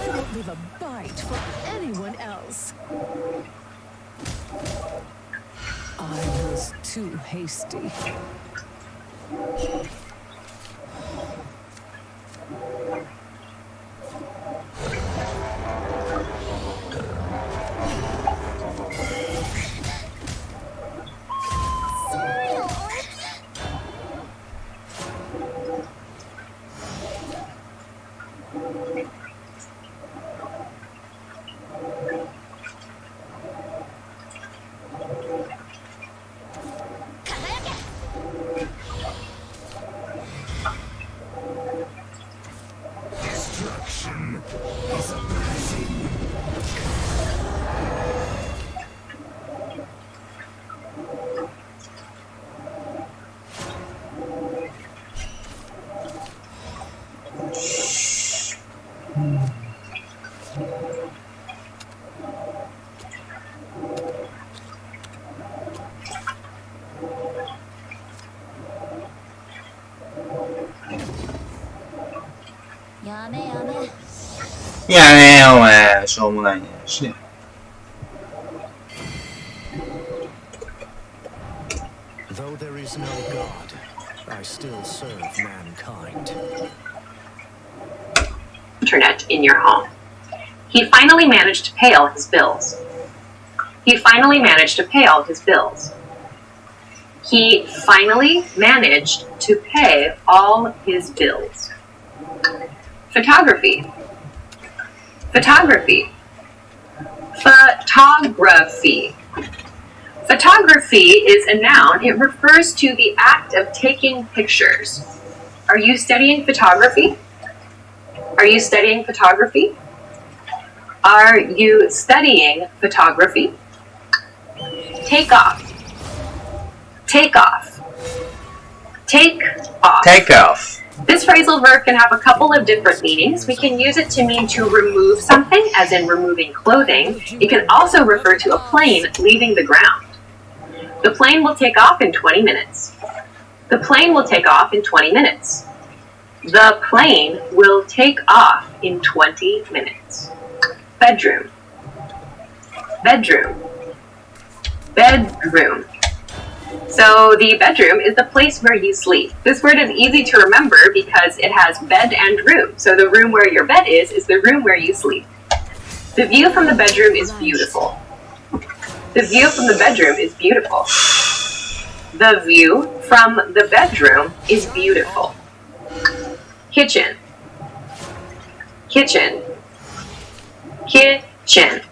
won't leave a bite for anyone else. I was too hasty.いやねえ、お前。しょうもないね。死ね。Though there is no God, I still serve mankind. Internet in your home. He finally managed to pay all his bills. He finally managed to pay all his bills. He finally managed to pay all his bills. Photography. Photography. Photography. Photography is a noun. It refers to the act of taking pictures. Are you studying photography? Are you studying photography? Are you studying photography? Take off. Take off. Take off. Take off. This phrasal verb can have a couple of different meanings. We can use it to mean to remove something, as in removing clothing. It can also refer to a plane leaving the ground. The plane will take off in 20 minutes. The plane will take off in 20 minutes. The plane will take off in 20 minutes. Bedroom. Bedroom. Bedroom. So the bedroom is the place where you sleep. This word is easy to remember because it has bed and room. So the room where your bed is the room where you sleep. The view from the bedroom is beautiful. The view from the bedroom is beautiful. The view from the bedroom is beautiful. Kitchen. kitchen, kitchen.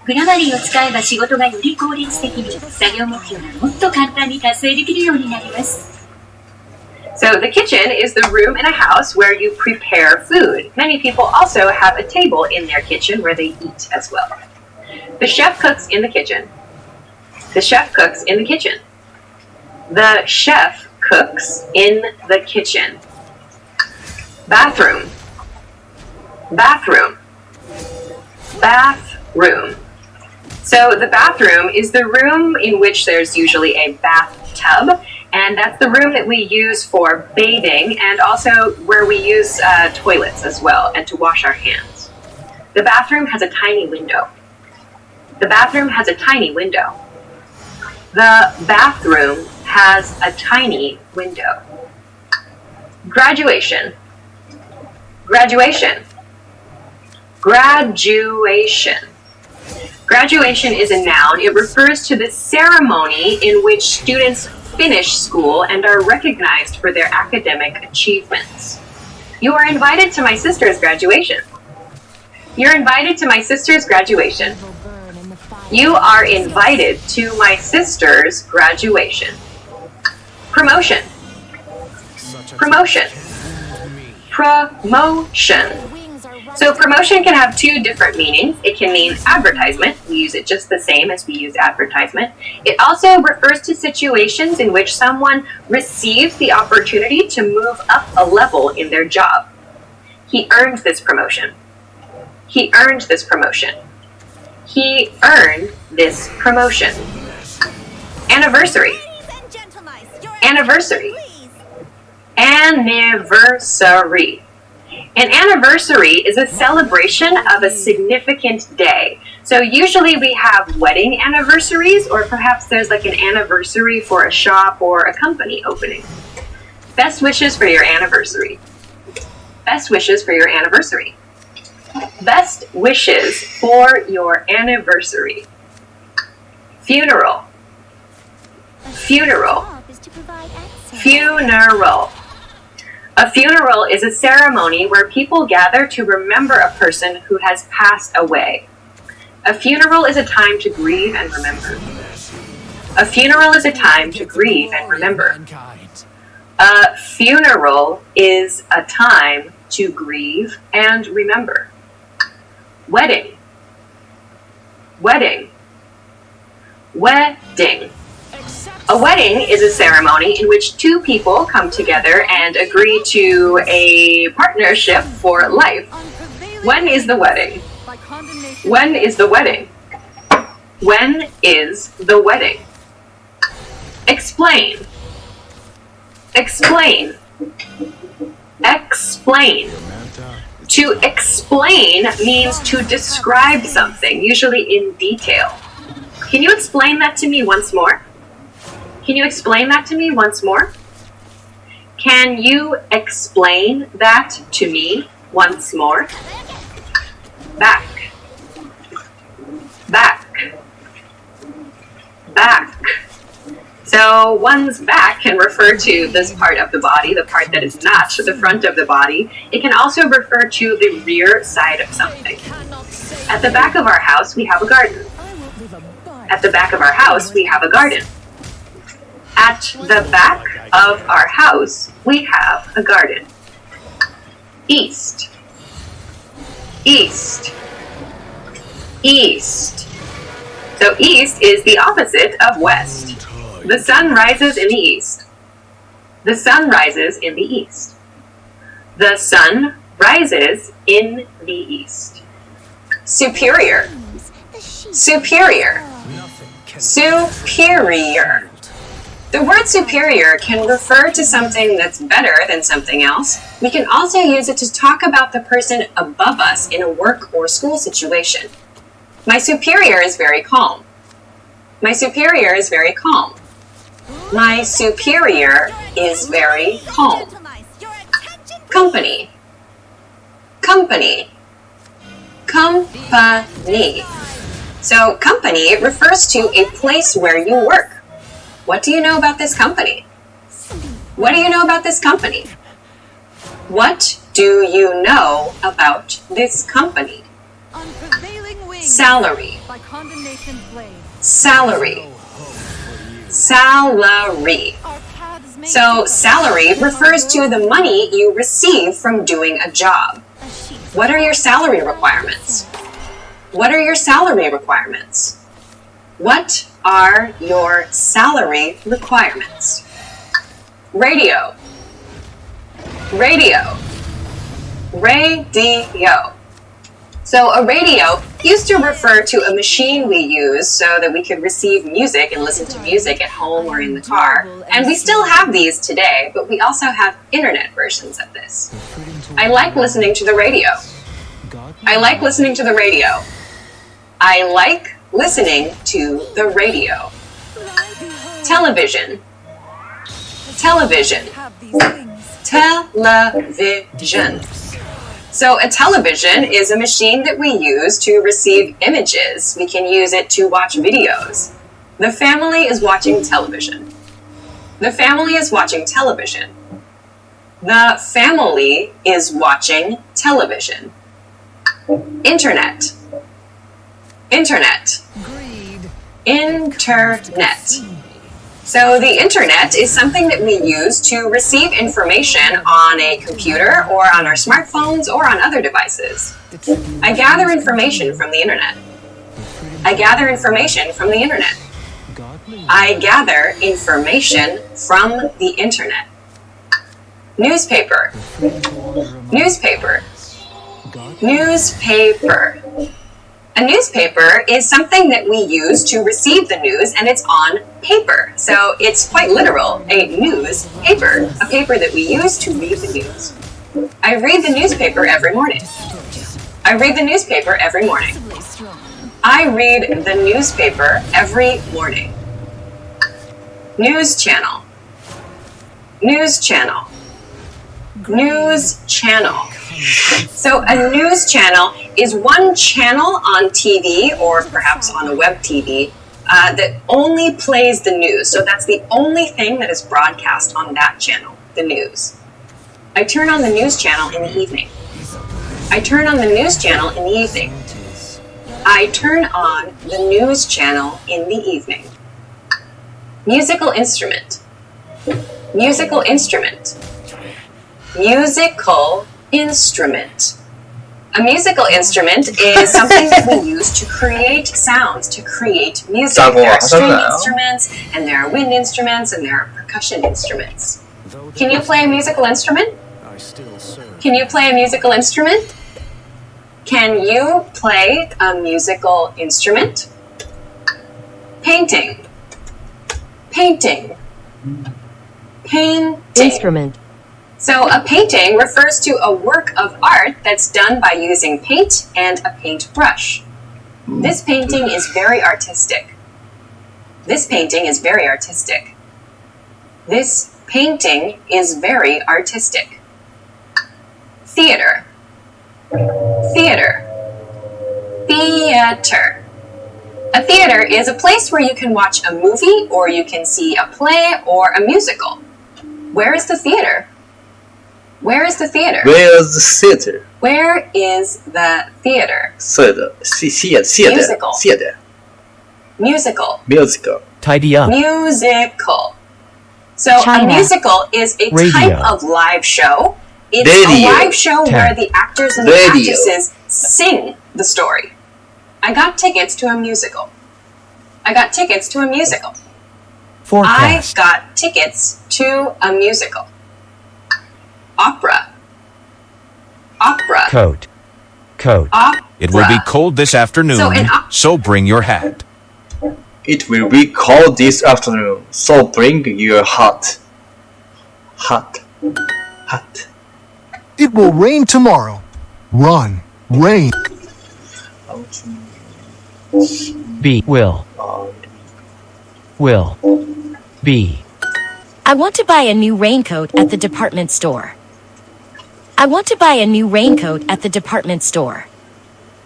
グラマリーを使えば仕事がより効率的に、作業目標がもっと簡単に達成できるようになります。So the kitchen is the room in a house where you prepare food. Many people also have a table in their kitchen where they eat as well. The chef cooks in the kitchen. The chef cooks in the kitchen. The chef cooks in the kitchen. Bathroom. Bathroom. Bathroom. So the bathroom is the room in which there's usually a bathtub, and that's the room that we use for bathing and also where we use toilets as well and to wash our hands. The bathroom has a tiny window. The bathroom has a tiny window. The bathroom has a tiny window. Graduation. Graduation. Graduation. Graduation is a noun. It refers to the ceremony in which students finish school and are recognized for their academic achievements. You are invited to my sister's graduation. You're invited to my sister's graduation. You are invited to my sister's graduation. Promotion. Promotion. Promotion. So promotion can have two different meanings. It can mean advertisement. We use it just the same as we use advertisement. It also refers to situations in which someone receives the opportunity to move up a level in their job. He earned this promotion. He earned this promotion. He earned this promotion. Anniversary. Anniversary. Anniversary. An anniversary is a celebration of a significant day. So usually we have wedding anniversaries, or perhaps there's like an anniversary for a shop or a company opening. Best wishes for your anniversary. Best wishes for your anniversary. Best wishes for your anniversary. Funeral. Funeral. Funeral. A funeral is a ceremony where people gather to remember a person who has passed away. A funeral is a time to grieve and remember. A funeral is a time to grieve and remember. A funeral is a time to grieve and remember. Wedding. Wedding. Wedding. A wedding is a ceremony in which two people come together and agree to a partnership for life. When is the wedding? When is the wedding? When is the wedding? Explain. Explain. Explain. To explain means to describe something, usually in detail. Can you explain that to me once more? Can you explain that to me once more? Can you explain that to me once more? Back. Back. Back. So one's back can refer to this part of the body, the part that is not the front of the body. It can also refer to the rear side of something. At the back of our house, we have a garden. At the back of our house, we have a garden. At the back of our house, we have a garden. East. East. East. So east is the opposite of west. The sun rises in the east. The sun rises in the east. The sun rises in the east. Superior. Superior. Superior. The word superior can refer to something that's better than something else. We can also use it to talk about the person above us in a work or school situation. My superior is very calm. My superior is very calm. My superior is very calm. Company. Company. Company. So company refers to a place where you work. What do you know about this company? What do you know about this company? What do you know about this company? Salary. Salary. Salary. So, salary refers to the money you receive from doing a job. What are your salary requirements? What are your salary requirements? What are your salary requirements? Radio. Radio. Radio. So a radio used to refer to a machine we use so that we could receive music and listen to music at home or in the car. And we still have these today, but we also have internet versions of this. I like listening to the radio. I like listening to the radio. I like listening to the radio. Television. Television. Television. So a television is a machine that we use to receive images. We can use it to watch videos. The family is watching television. The family is watching television. The family is watching television. Internet. Internet. Internet. So the internet is something that we use to receive information on a computer or on our smartphones or on other devices. I gather information from the internet. I gather information from the internet. I gather information from the internet. Newspaper. Newspaper. Newspaper. A newspaper is something that we use to receive the news, and it's on paper. So it's quite literal, a newspaper, a paper that we use to read the news. I read the newspaper every morning. I read the newspaper every morning. I read the newspaper every morning. News channel. News channel. News channel. So a news channel is one channel on TV or perhaps on a web TV that only plays the news. So that's the only thing that is broadcast on that channel, the news. I turn on the news channel in the evening. I turn on the news channel in the evening. I turn on the news channel in the evening. Musical instrument. Musical instrument. Musical instrument. A musical instrument is something that we use to create sounds, to create music. There are string instruments, and there are wind instruments, and there are percussion instruments. Can you play a musical instrument? Can you play a musical instrument? Can you play a musical instrument? Painting. Painting. Painting. Instrument. So a painting refers to a work of art that's done by using paint and a paintbrush. This painting is very artistic. This painting is very artistic. This painting is very artistic. Theater. Theater. Theater. A theater is a place where you can watch a movie or you can see a play or a musical. Where is the theater? Where is the theater? Where is the theater? Where is the theater? Theater. Musical. Theater. Musical. Musical. Tidy up. Musical. So China. a musical is a Radio. type of live show. It's Radio. a live show where the actors and the Radio. actresses sing the story. I got tickets to a musical. I got tickets to a musical. Forecast. I got tickets to a musical. Opera. Opera. Coat. Coat. Opera. It will be cold this afternoon, So an so bring your hat. It will be cold this afternoon, so bring your hat. Hat. Hat. It will rain tomorrow. Run. Rain. B. Will. Will. B. I want to buy a new raincoat at the department store. I want to buy a new raincoat at the department store.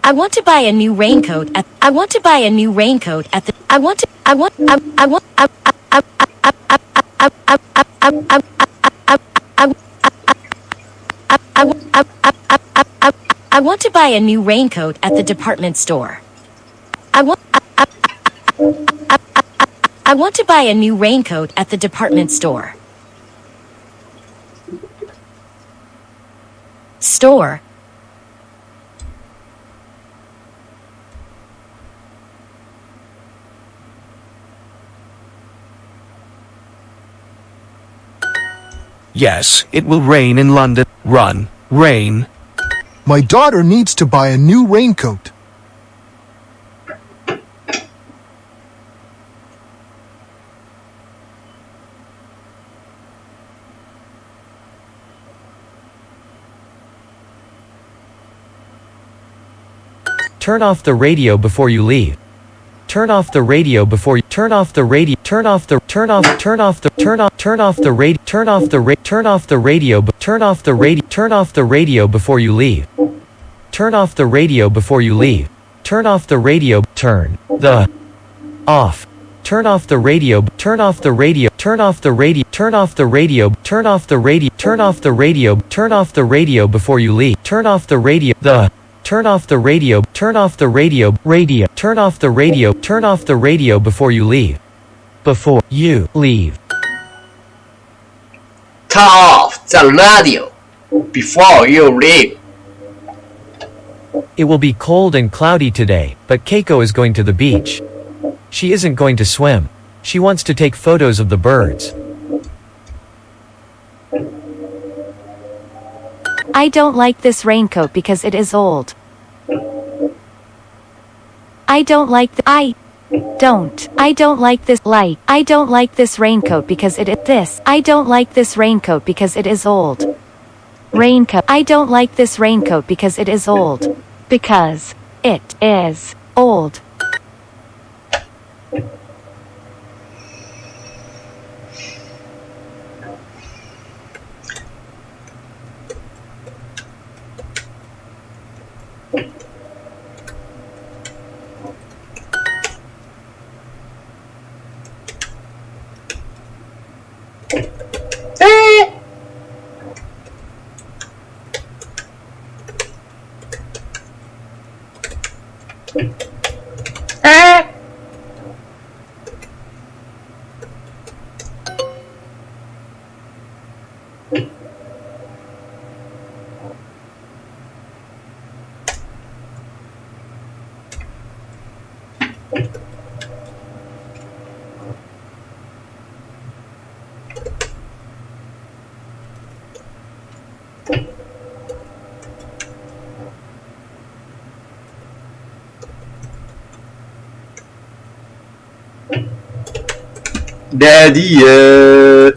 I want to buy a new raincoat at I want to buy a new raincoat at the I want to I want I want I I want to buy a new raincoat at the department store. I want to buy a new raincoat at the department store. Store. Yes, it will rain in London. Run, rain. My daughter needs to buy a new raincoat. Turn off the radio before you leave. Turn off the radio before you turn off the radio. Turn off the radio. Turn off the radio. Turn off the radio. Turn off the radio. Turn off the radio before you leave. Turn off the radio before you leave. Turn off the radio. Turn the off. Turn off the radio. Turn off the radio. Turn off the radio. Turn off the radio. Turn off the radio. Turn off the radio. Turn off the radio before you leave. Turn off the radio. Turn off the radio. Turn off the radio. Radio. Turn off the radio. Turn off the radio before you leave. Before you leave. Turn off the radio before you leave. It will be cold and cloudy today, but Keiko is going to the beach. She isn't going to swim. She wants to take photos of the birds. I don't like this raincoat because it is old. I don't like this raincoat because I don't like this raincoat because it is old. Raincoat. I don't like this raincoat because it is old. Because it is old. Daddy.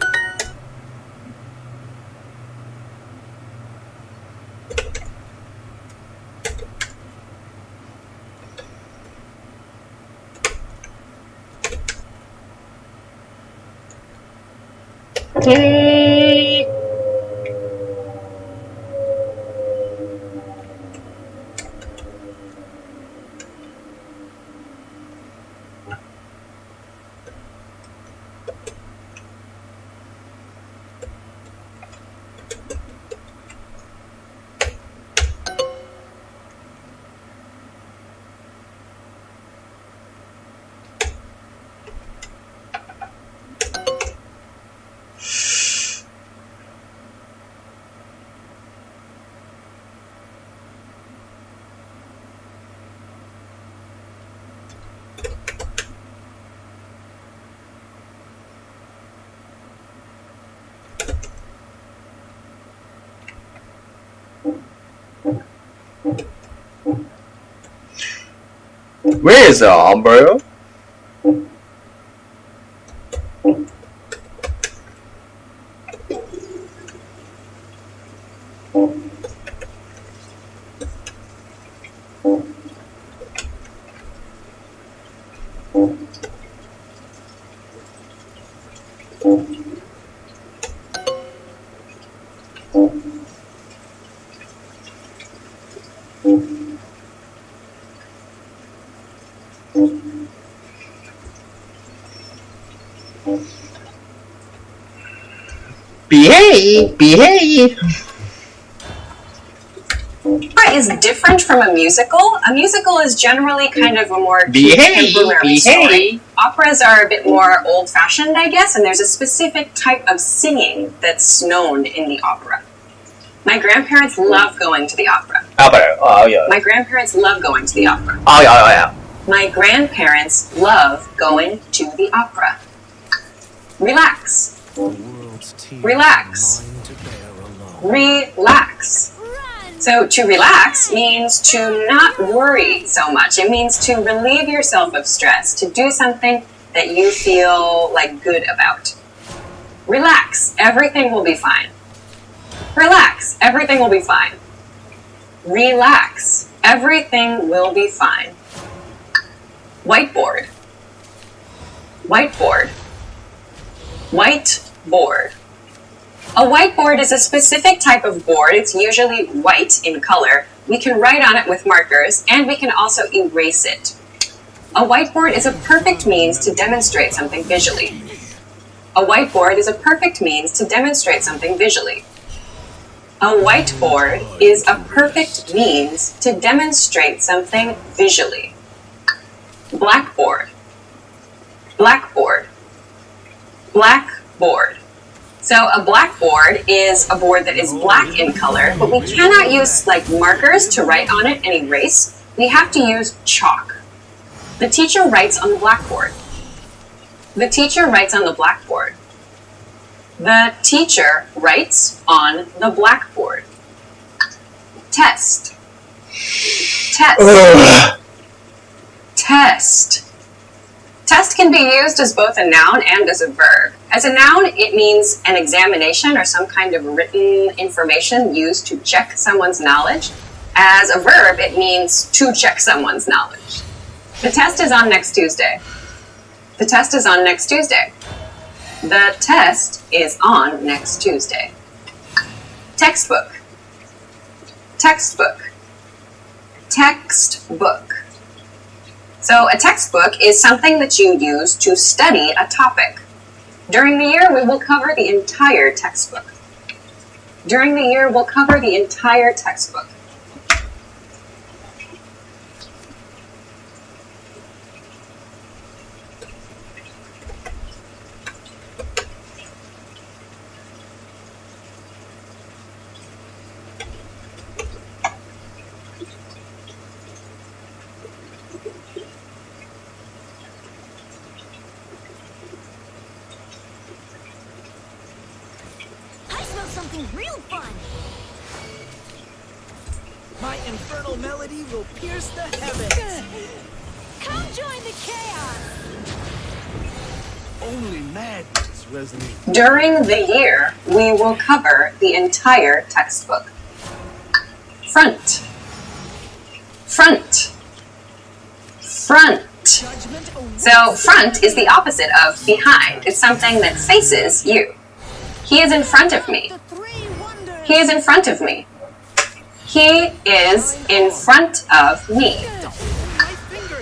Where is the umbrella? Behave! Opera is different from a musical. A musical is generally kind of a more contemporary story. Operas are a bit more old-fashioned, I guess, and there's a specific type of singing that's known in the opera. My grandparents love going to the opera. My grandparents love going to the opera. My grandparents love going to the opera. Relax. Relax. Relax. So to relax means to not worry so much. It means to relieve yourself of stress, to do something that you feel like good about. Relax. Everything will be fine. Relax. Everything will be fine. Relax. Everything will be fine. Whiteboard. Whiteboard. Whiteboard. A whiteboard is a specific type of board. It's usually white in color. We can write on it with markers, and we can also erase it. A whiteboard is a perfect means to demonstrate something visually. A whiteboard is a perfect means to demonstrate something visually. A whiteboard is a perfect means to demonstrate something visually. Blackboard. Blackboard. Blackboard. So a blackboard is a board that is black in color, but we cannot use like markers to write on it and erase. We have to use chalk. The teacher writes on the blackboard. The teacher writes on the blackboard. The teacher writes on the blackboard. Test. Test. Test. Test can be used as both a noun and as a verb. As a noun, it means an examination or some kind of written information used to check someone's knowledge. As a verb, it means to check someone's knowledge. The test is on next Tuesday. The test is on next Tuesday. The test is on next Tuesday. Textbook. Textbook. Textbook. So a textbook is something that you use to study a topic. During the year, we will cover the entire textbook. During the year, we'll cover the entire textbook. Something real fun. My infernal melody will pierce the heavens. Come join the chaos. Only madness resonates. During the year, we will cover the entire textbook. Front. Front. Front. So front is the opposite of behind. It's something that faces you. He is in front of me. He is in front of me. He is in front of me.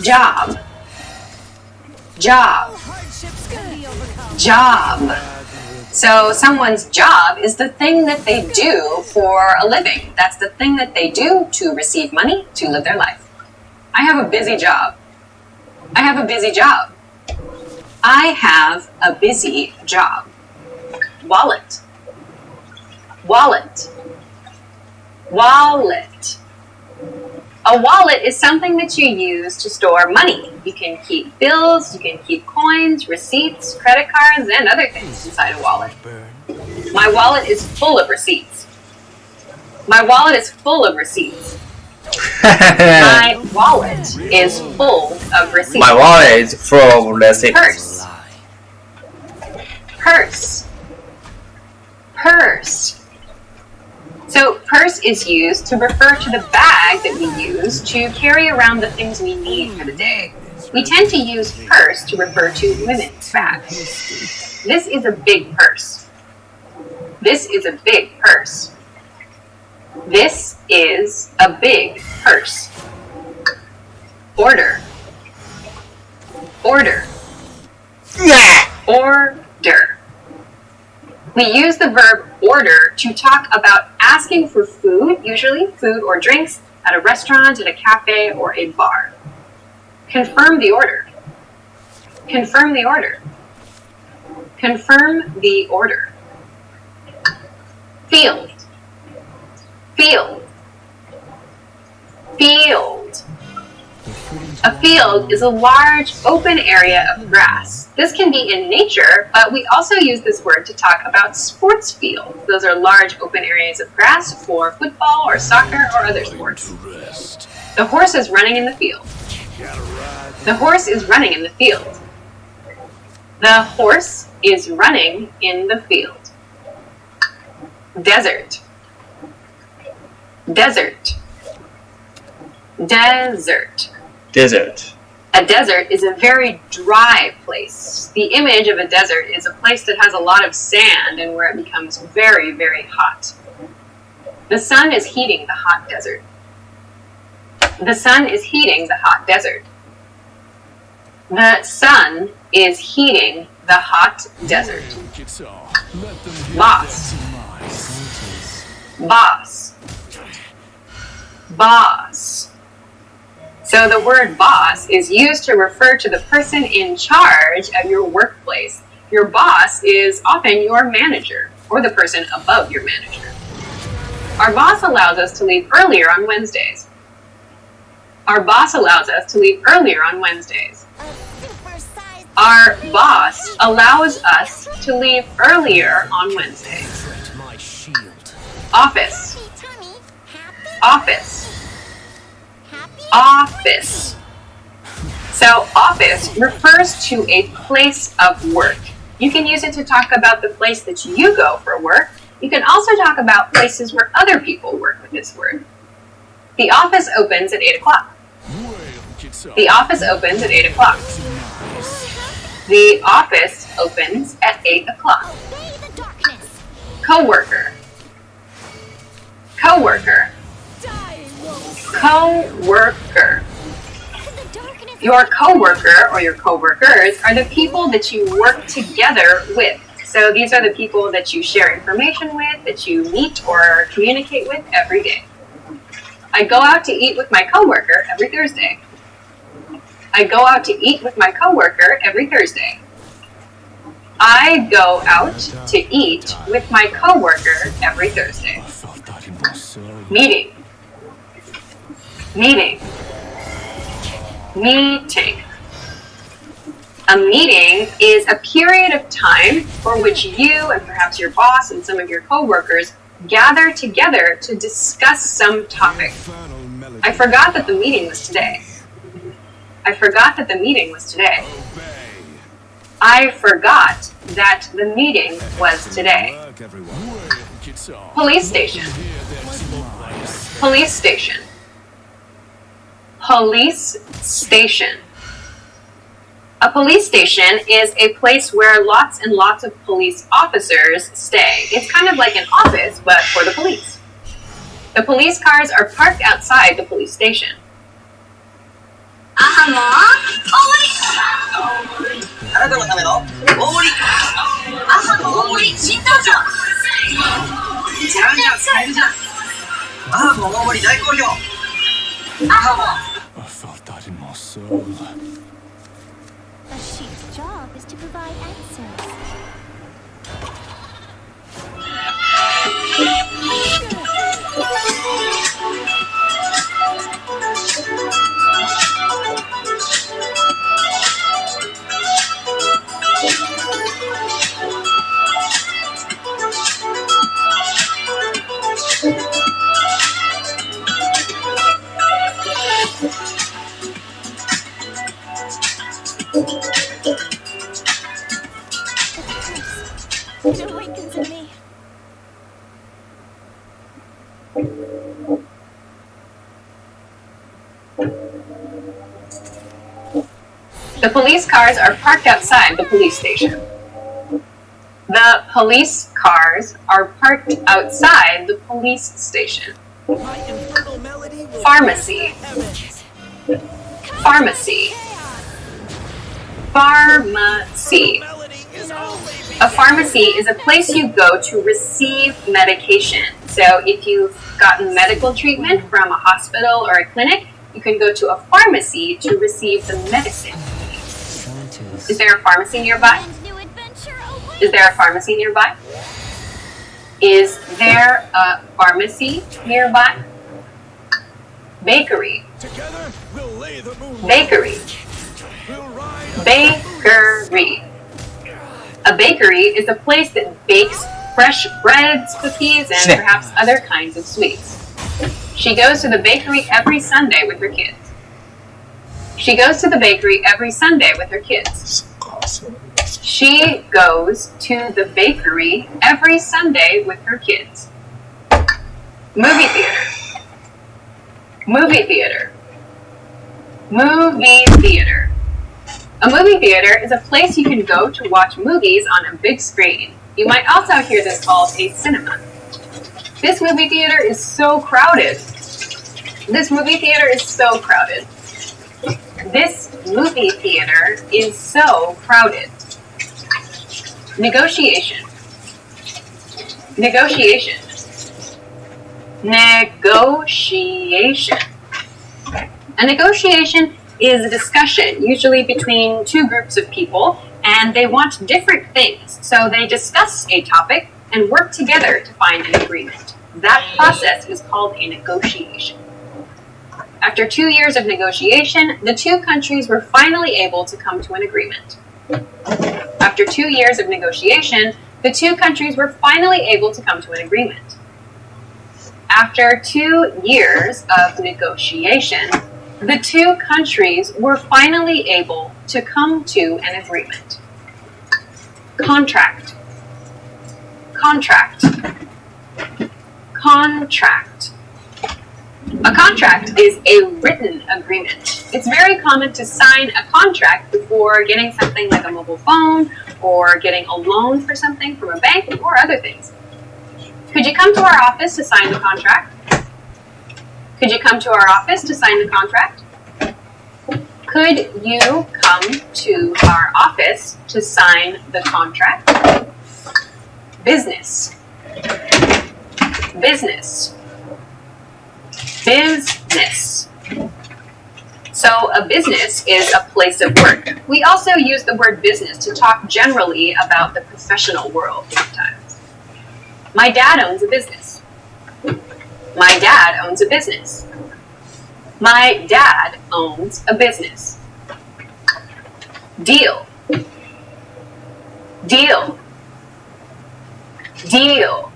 Job. Job. Job. So someone's job is the thing that they do for a living. That's the thing that they do to receive money to live their life. I have a busy job. I have a busy job. I have a busy job. Wallet. Wallet. Wallet. A wallet is something that you use to store money. You can keep bills, you can keep coins, receipts, credit cards, and other things inside a wallet. My wallet is full of receipts. My wallet is full of receipts. My wallet is full of receipts. My wallet is full of receipts. Purse. Purse. Purse. So purse is used to refer to the bag that we use to carry around the things we need for the day. We tend to use purse to refer to women's bags. This is a big purse. This is a big purse. This is a big purse. Order. Order. Order. We use the verb order to talk about asking for food, usually food or drinks, at a restaurant, at a cafe, or a bar. Confirm the order. Confirm the order. Confirm the order. Field. Field. Field. A field is a large open area of grass. This can be in nature, but we also use this word to talk about sports fields. Those are large open areas of grass for football or soccer or other sports. The horse is running in the field. The horse is running in the field. The horse is running in the field. Desert. Desert. Desert. Desert. A desert is a very dry place. The image of a desert is a place that has a lot of sand and where it becomes very, very hot. The sun is heating the hot desert. The sun is heating the hot desert. The sun is heating the hot desert. Boss. Boss. Boss. So the word boss is used to refer to the person in charge of your workplace. Your boss is often your manager or the person above your manager. Our boss allows us to leave earlier on Wednesdays. Our boss allows us to leave earlier on Wednesdays. Our boss allows us to leave earlier on Wednesdays. Office. Office. Office. So office refers to a place of work. You can use it to talk about the place that you go for work. You can also talk about places where other people work with this word. The office opens at 8 o'clock. The office opens at 8 o'clock. The office opens at 8 o'clock. Co-worker. Co-worker. Co-worker. Your co-worker or your co-workers are the people that you work together with. So these are the people that you share information with, that you meet or communicate with every day. I go out to eat with my co-worker every Thursday. I go out to eat with my co-worker every Thursday. I go out to eat with my co-worker every Thursday. Meeting. Meeting. Meeting. A meeting is a period of time for which you and perhaps your boss and some of your co-workers gather together to discuss some topic. I forgot that the meeting was today. I forgot that the meeting was today. I forgot that the meeting was today. Police station. Police station. Police station. A police station is a place where lots and lots of police officers stay. It's kind of like an office, but for the police. The police cars are parked outside the police station. I felt that in my soul. A sheep's job is to provide answers. It awakens in me. The police cars are parked outside the police station. The police cars are parked outside the police station. Pharmacy. Pharmacy. Pharmacy. A pharmacy is a place you go to receive medication. So if you've gotten medical treatment from a hospital or a clinic, you can go to a pharmacy to receive the medicine. Is there a pharmacy nearby? Is there a pharmacy nearby? Is there a pharmacy nearby? Bakery. Bakery. Bakery. A bakery is a place that bakes fresh breads, cookies, and perhaps other kinds of sweets. She goes to the bakery every Sunday with her kids. She goes to the bakery every Sunday with her kids. She goes to the bakery every Sunday with her kids. Movie theater. Movie theater. Movie theater. A movie theater is a place you can go to watch movies on a big screen. You might also hear this called a cinema. This movie theater is so crowded. This movie theater is so crowded. This movie theater is so crowded. Negotiation. Negotiation. Negotiation. A negotiation is a discussion, usually between two groups of people, and they want different things. So they discuss a topic and work together to find an agreement. That process is called a negotiation. After 2 years of negotiation, the two countries were finally able to come to an agreement. After 2 years of negotiation, the two countries were finally able to come to an agreement. After 2 years of negotiation, the two countries were finally able to come to an agreement. Contract. Contract. Contract. A contract is a written agreement. It's very common to sign a contract before getting something like a mobile phone or getting a loan for something from a bank or other things. Could you come to our office to sign the contract? Could you come to our office to sign the contract? Could you come to our office to sign the contract? Business. Business. Business. So a business is a place of work. We also use the word business to talk generally about the professional world sometimes. My dad owns a business. My dad owns a business. My dad owns a business. Deal. Deal. Deal.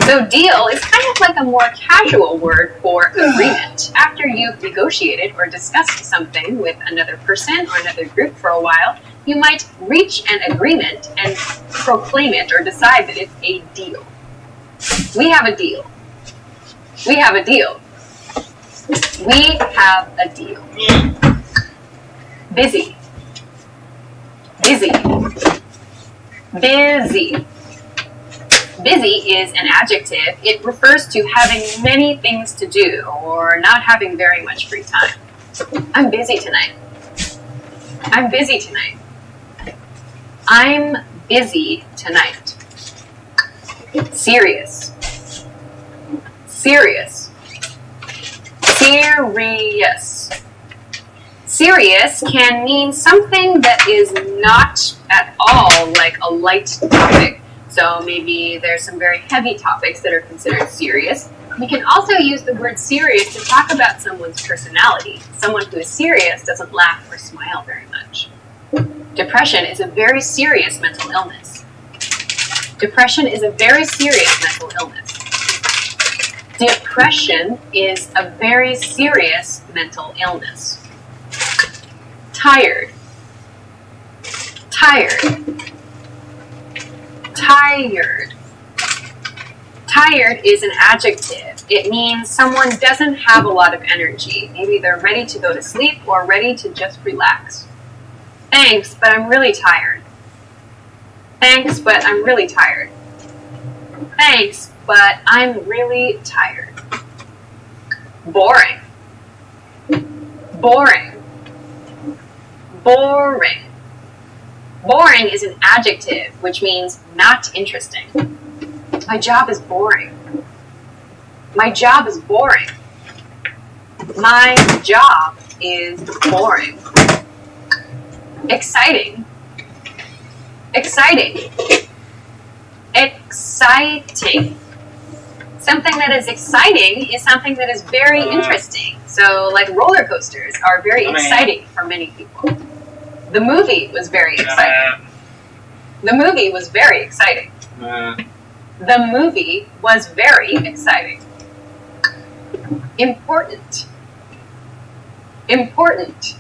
So deal is kind of like a more casual word for agreement. After you've negotiated or discussed something with another person or another group for a while, you might reach an agreement and proclaim it or decide that it's a deal. We have a deal. We have a deal. We have a deal. Busy. Busy. Busy. Busy is an adjective. It refers to having many things to do or not having very much free time. I'm busy tonight. I'm busy tonight. I'm busy tonight. Serious. Serious. Serious. Serious can mean something that is not at all like a light topic. So maybe there's some very heavy topics that are considered serious. We can also use the word serious to talk about someone's personality. Someone who is serious doesn't laugh or smile very much. Depression is a very serious mental illness. Depression is a very serious mental illness. Depression is a very serious mental illness. Tired. Tired. Tired. Tired is an adjective. It means someone doesn't have a lot of energy. Maybe they're ready to go to sleep or ready to just relax. Thanks, but I'm really tired. Thanks, but I'm really tired. Thanks, but I'm really tired. Boring. Boring. Boring. Boring is an adjective, which means not interesting. My job is boring. My job is boring. My job is boring. Exciting. Exciting. Exciting. Something that is exciting is something that is very interesting. So, like roller coasters are very exciting for many people. The movie was very exciting. The movie was very exciting. The movie was very exciting. Important. Important.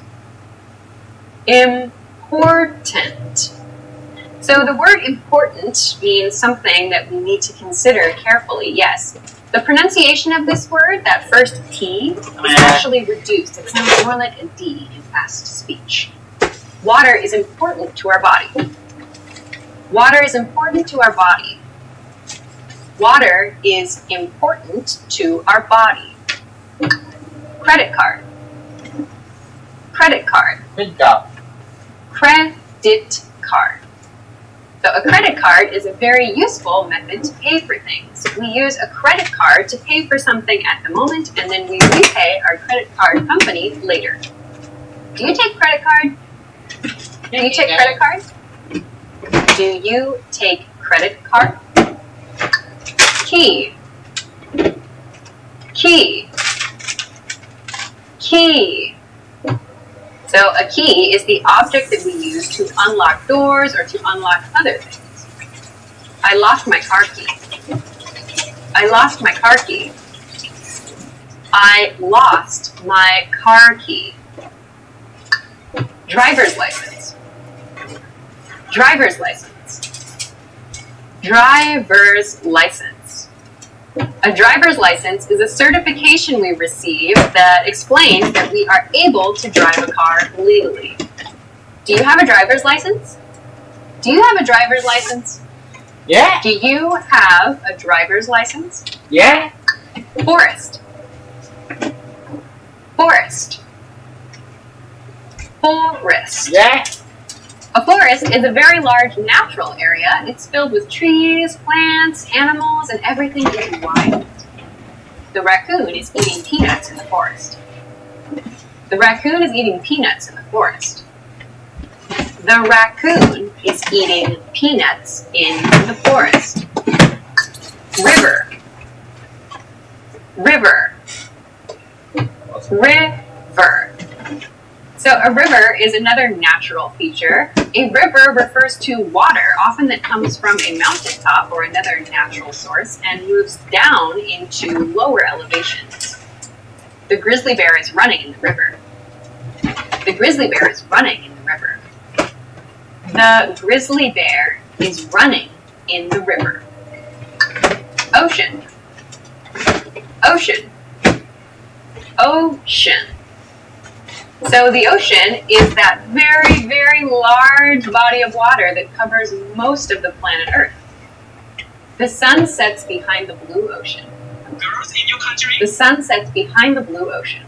Important. So the word important means something that we need to consider carefully, yes. The pronunciation of this word, that first T, is actually reduced. It sounds more like a D in fast speech. Water is important to our body. Water is important to our body. Water is important to our body. Credit card. Credit card. Credit card. So a credit card is a very useful method to pay for things. We use a credit card to pay for something at the moment, and then we repay our credit card company later. Do you take credit card? Do you take credit card? Do you take credit card? Key. Key. Key. So a key is the object that we use to unlock doors or to unlock other things. I lost my car key. I lost my car key. I lost my car key. Driver's license. Driver's license. Driver's license. A driver's license is a certification we receive that explains that we are able to drive a car legally. Do you have a driver's license? Do you have a driver's license? Yeah. Do you have a driver's license? Yeah. Forest. Forest. Forest. Yeah. A forest is a very large natural area. It's filled with trees, plants, animals, and everything is wild. The raccoon is eating peanuts in the forest. The raccoon is eating peanuts in the forest. The raccoon is eating peanuts in the forest. River. River. River. So a river is another natural feature. A river refers to water, often that comes from a mountaintop or another natural source, and moves down into lower elevations. The grizzly bear is running in the river. The grizzly bear is running in the river. The grizzly bear is running in the river. Ocean. Ocean. Ocean. So the ocean is that very, very large body of water that covers most of the planet Earth. The sun sets behind the blue ocean. The sun sets behind the blue ocean.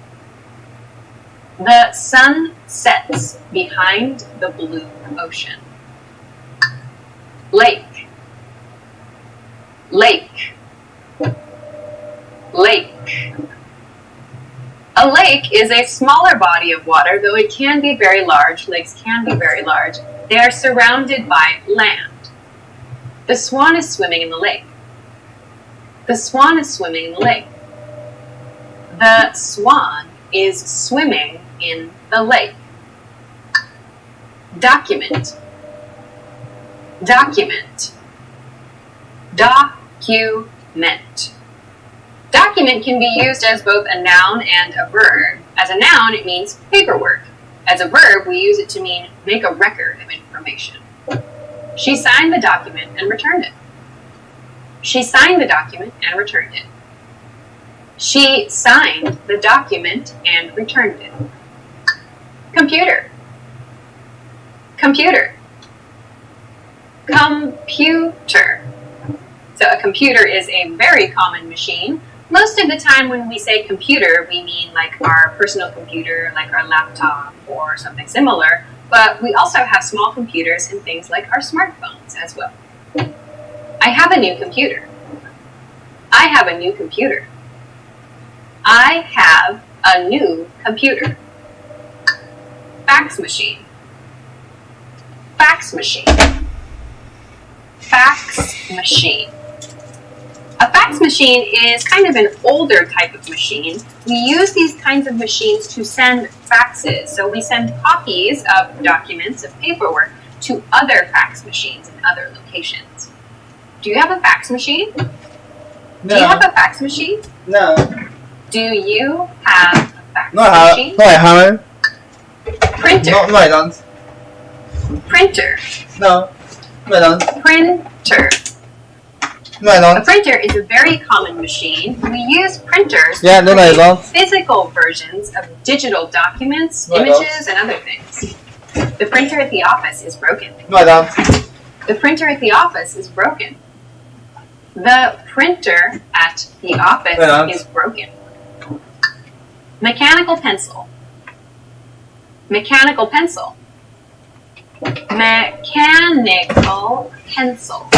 The sun sets behind the blue ocean. Lake. Lake. Lake. A lake is a smaller body of water, though it can be very large. Lakes can be very large. They are surrounded by land. The swan is swimming in the lake. The swan is swimming in the lake. The swan is swimming in the lake. Document. Document. Document. Document can be used as both a noun and a verb. As a noun, it means paperwork. As a verb, we use it to mean make a record of information. She signed the document and returned it. She signed the document and returned it. She signed the document and returned it. Computer. Computer. Computer. So a computer is a very common machine. Most of the time when we say computer, we mean like our personal computer, like our laptop or something similar. But we also have small computers and things like our smartphones as well. I have a new computer. I have a new computer. I have a new computer. Fax machine. Fax machine. Fax machine. A fax machine is kind of an older type of machine. We use these kinds of machines to send faxes. So we send copies of documents, of paperwork, to other fax machines in other locations. Do you have a fax machine? No. Do you have a fax machine? No. Do you have a fax No, machine? I haven't. Printer. No, I don't. Printer. No, I don't. Printer. No, I A don't. printer is a very common machine. We use printers Yeah, to no, I create don't. physical versions of digital documents, No, I images, and other things. The printer at the office is broken. No, I don't. The printer at the office is broken. The printer at the office Yeah. is broken. Mechanical pencil. Mechanical pencil. Mechanical pencil.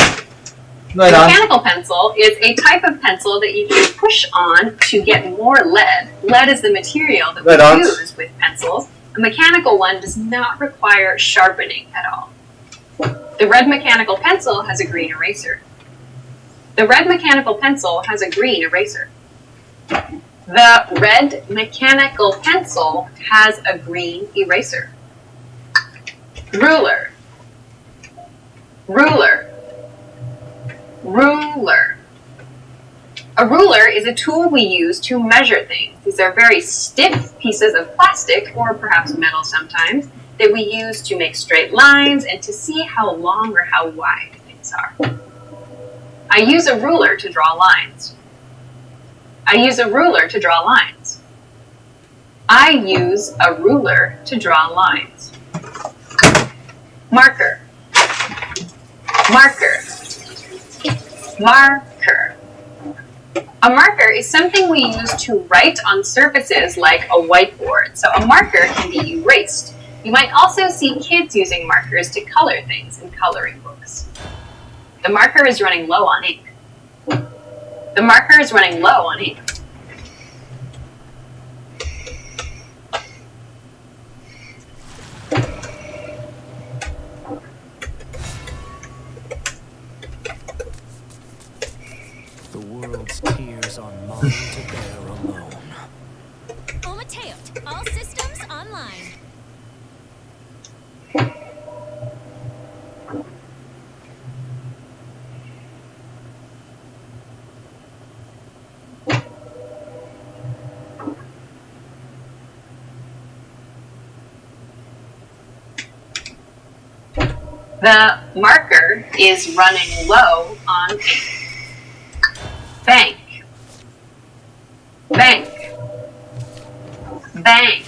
No, I don't. Mechanical pencil is a type of pencil that you can push on to get more lead. Lead is the material that we use with pencils. A mechanical one does not require sharpening at all. The red mechanical pencil has a green eraser. The red mechanical pencil has a green eraser. The red mechanical pencil has a green eraser. Ruler. Ruler. Ruler. A ruler is a tool we use to measure things. These are very stiff pieces of plastic, or perhaps metal sometimes, that we use to make straight lines and to see how long or how wide things are. I use a ruler to draw lines. I use a ruler to draw lines. I use a ruler to draw lines. Marker. Marker. Marker. A marker is something we use to write on surfaces like a whiteboard. So a marker can be erased. You might also see kids using markers to color things in coloring books. The marker is running low on ink. The marker is running low on ink. The world's tears are mine to bear alone. Omateot, all systems online. The marker is running low on ink. Bank. Bank. Bank.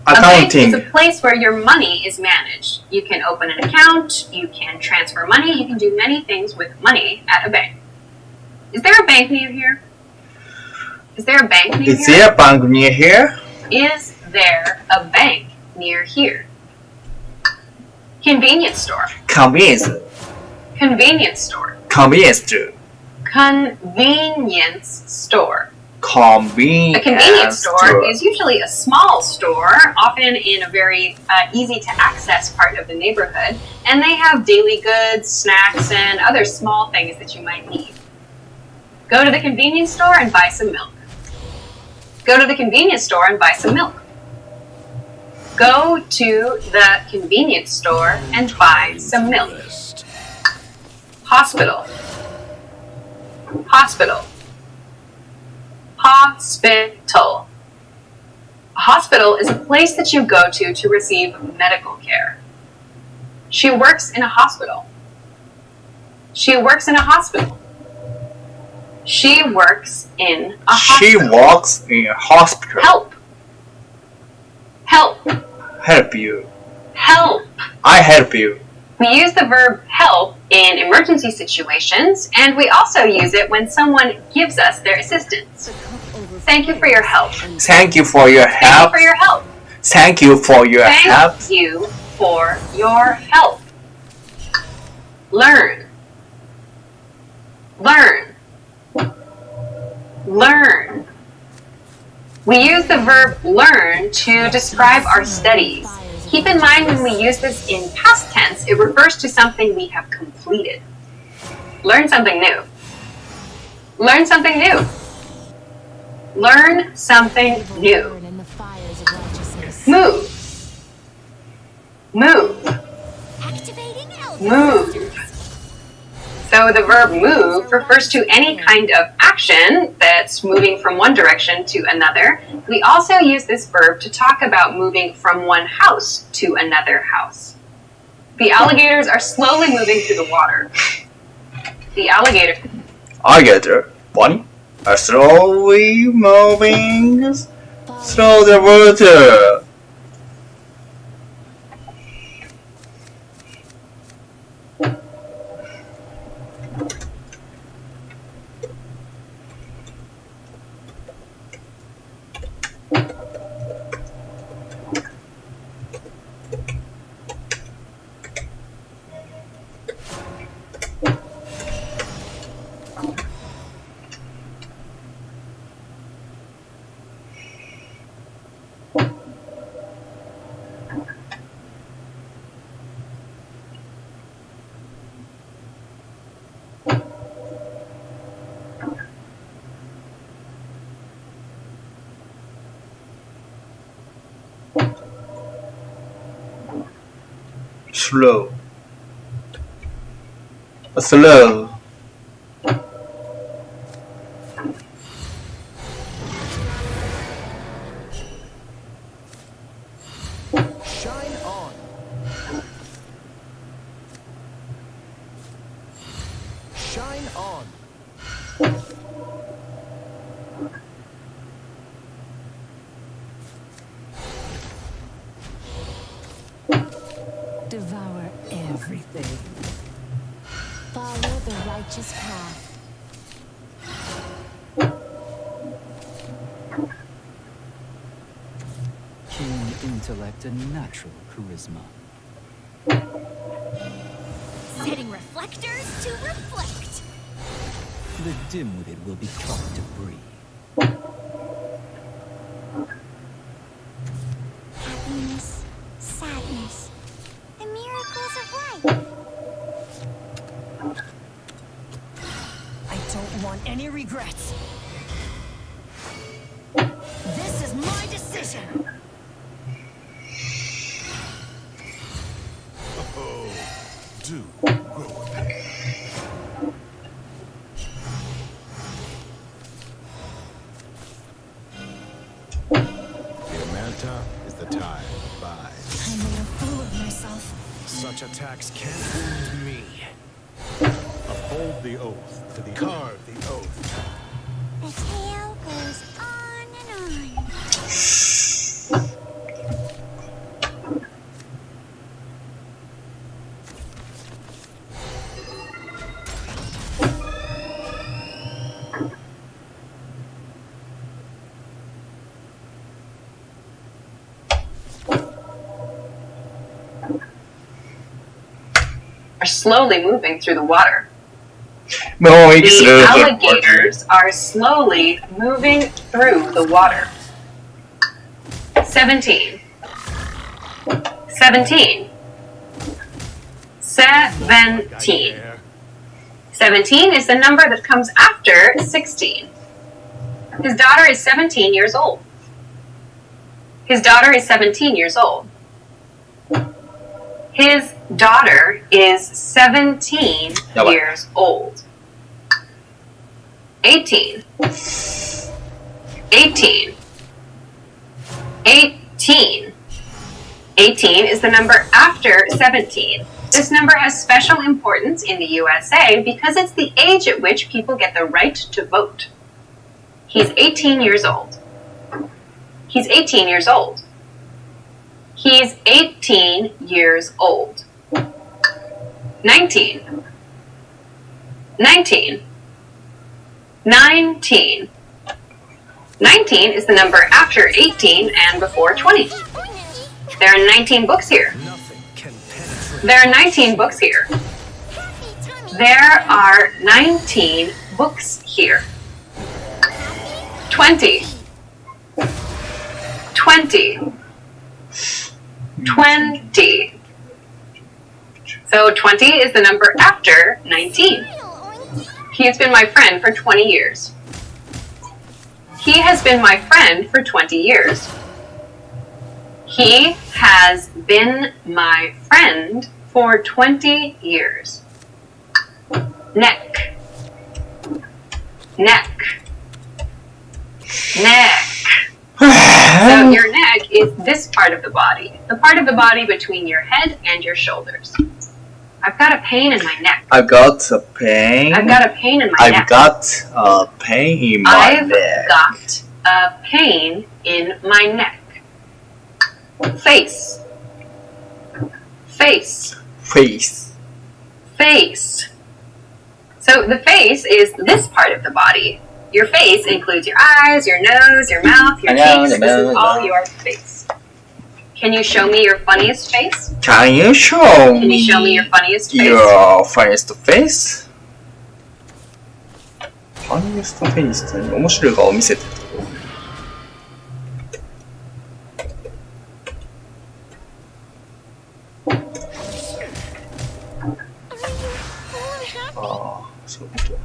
A bank is a place where your money is managed. You can open an account, you can transfer money, you can do many things with money at a bank. Is there a bank near here? Is there a bank near here? Is there a bank near here? Is there a bank near here? Convenience store. Convenience. Convenience store. Convenience store. Convenience store. Convenience. A convenience store is usually a small store, often in a very easy to access part of the neighborhood, and they have daily goods, snacks, and other small things that you might need. Go to the convenience store and buy some milk. Go to the convenience store and buy some milk. Go to the convenience store and buy some milk. Hospital. Hospital. Hospital. A hospital is a place that you go to receive medical care. She works in a hospital. She works in a hospital. She works in a hospital. She works in a hospital. Help. Help. Help you. Help. I help you. We use the verb help in emergency situations, and we also use it when someone gives us their assistance. Thank you for your help. Thank you for your Thank you help. for your help. Thank you for your help. Thank you for your help. Learn. Learn. Learn. We use the verb learn to describe our studies. Keep in mind when we use this in past tense, it refers to something we have completed. Learn something new. Learn something new. Learn something new. Move. Move. Move. So the verb move refers to any kind of action that's moving from one direction to another. We also use this verb to talk about moving from one house to another house. The alligators are slowly moving through the water. The alligator, bunny, are slowly moving through the water. Slow. Slow. Shine on. Shine on. Devour everything. Follow the righteous path. Keen intellect and natural charisma. Setting reflectors to reflect. The dim-witted will be taught to breathe. Happiness, sadness, the miracles of life. I don't want any regrets. This is my decision. Oh, do go there. Diamanta is the time. Bye. I made a fool of myself. Such attacks can't wound me. Uphold the oath to the carve the oath. The tale goes on and on. Are slowly moving through the water. Moving The through the alligators are slowly moving through the water. 17. 17. 17. 17 is the number that comes after 16. His daughter is 17 years old. His daughter is 17 years old. His daughter is 17 years old. 18. 18. 18. 18 is the number after 17. This number has special importance in the USA because it's the age at which people get the right to vote. He's 18 years old. He's 18 years old. He's 18 years old. 19. 19. 19. 19 is the number after 18 and before 20. There are 19 books here. There are 19 books here. There are 19 books here. 20. 20. 20. So 20 is the number after 19. He has been my friend for 20 years. He has been my friend for 20 years. He has been my friend for 20 years. Neck. Neck. Neck. So your neck is this part of the body. The part of the body between your head and your shoulders. I've got a pain in my neck. I've got a pain. I've got a pain in my neck. I've got a pain in my I've neck. got a pain in my neck. Face. Face. Face. Face. So the face is this part of the body. Your face includes your eyes, your nose, your mouth, your cheeks. This is all your face. Can you show me your funniest face? Can you show Can you show me your funniest face? your funniest face? funniest face って何？面白い顔を見せてってこと？ああ、そういうこと。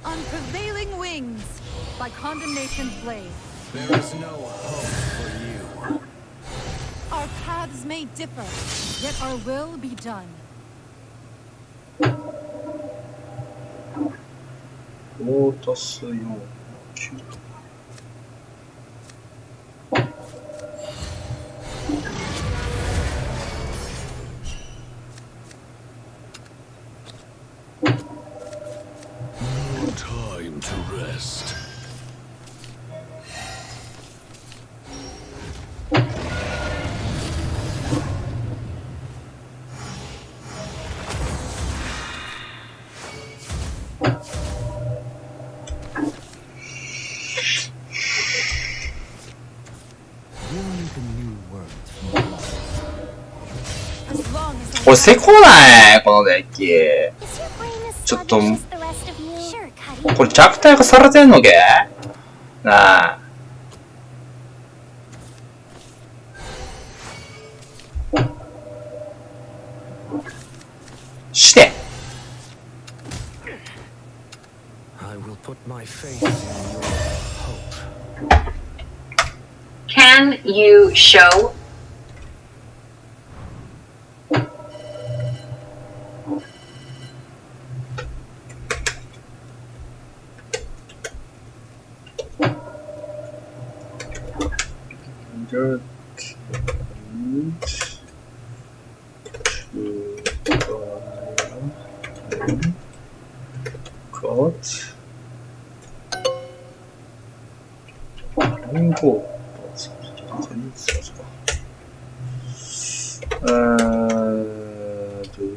Unprevailing wings by condemnation's blade. There is no hope for you. Our paths may differ, yet our will be done. ロータス用球。Time to rest.これせこないこのデッキ。ちょっと、これ弱体化されてんのけなあ。して。I will put my faith in your hope. Can you show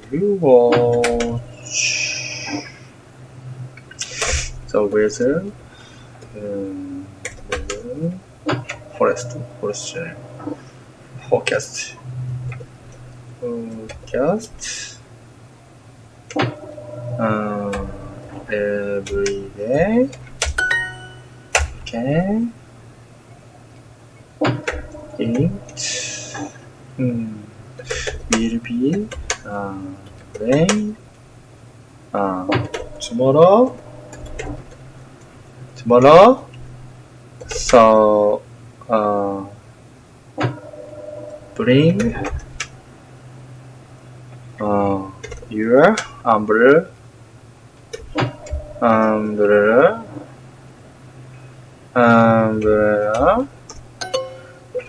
do you watch the weather? Forest じゃない。Forecast. Every day. Okay. It will be rain. Tomorrow. So bring your umbrella.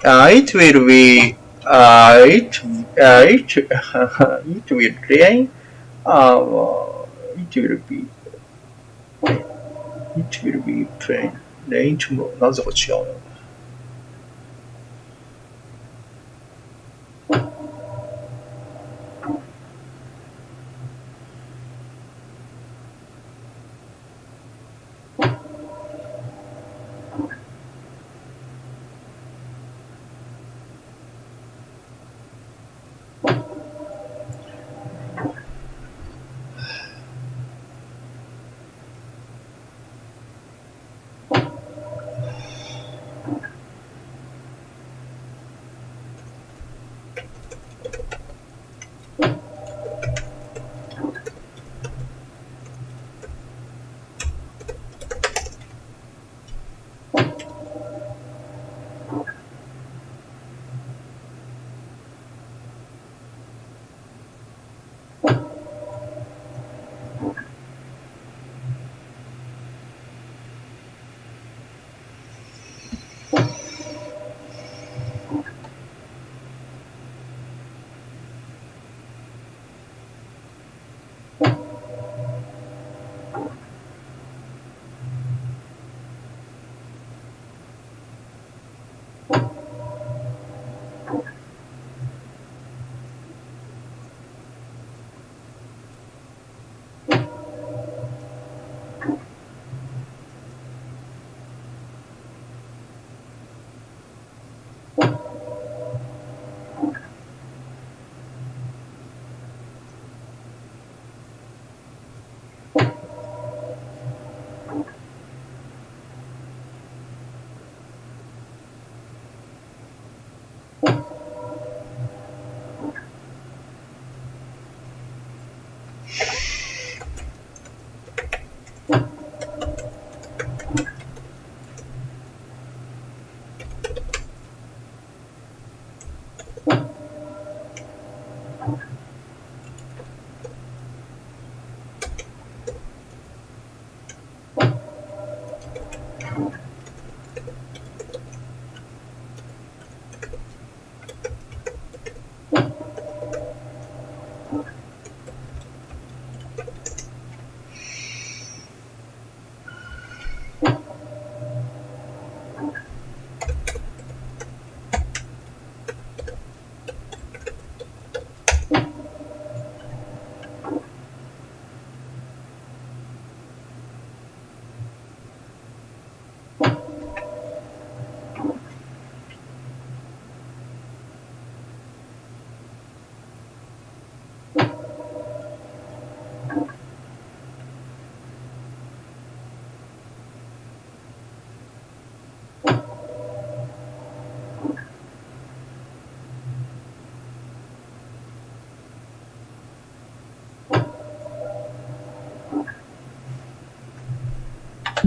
it will be, it will rain, it will be rain tomorrow. なぜこれ違うの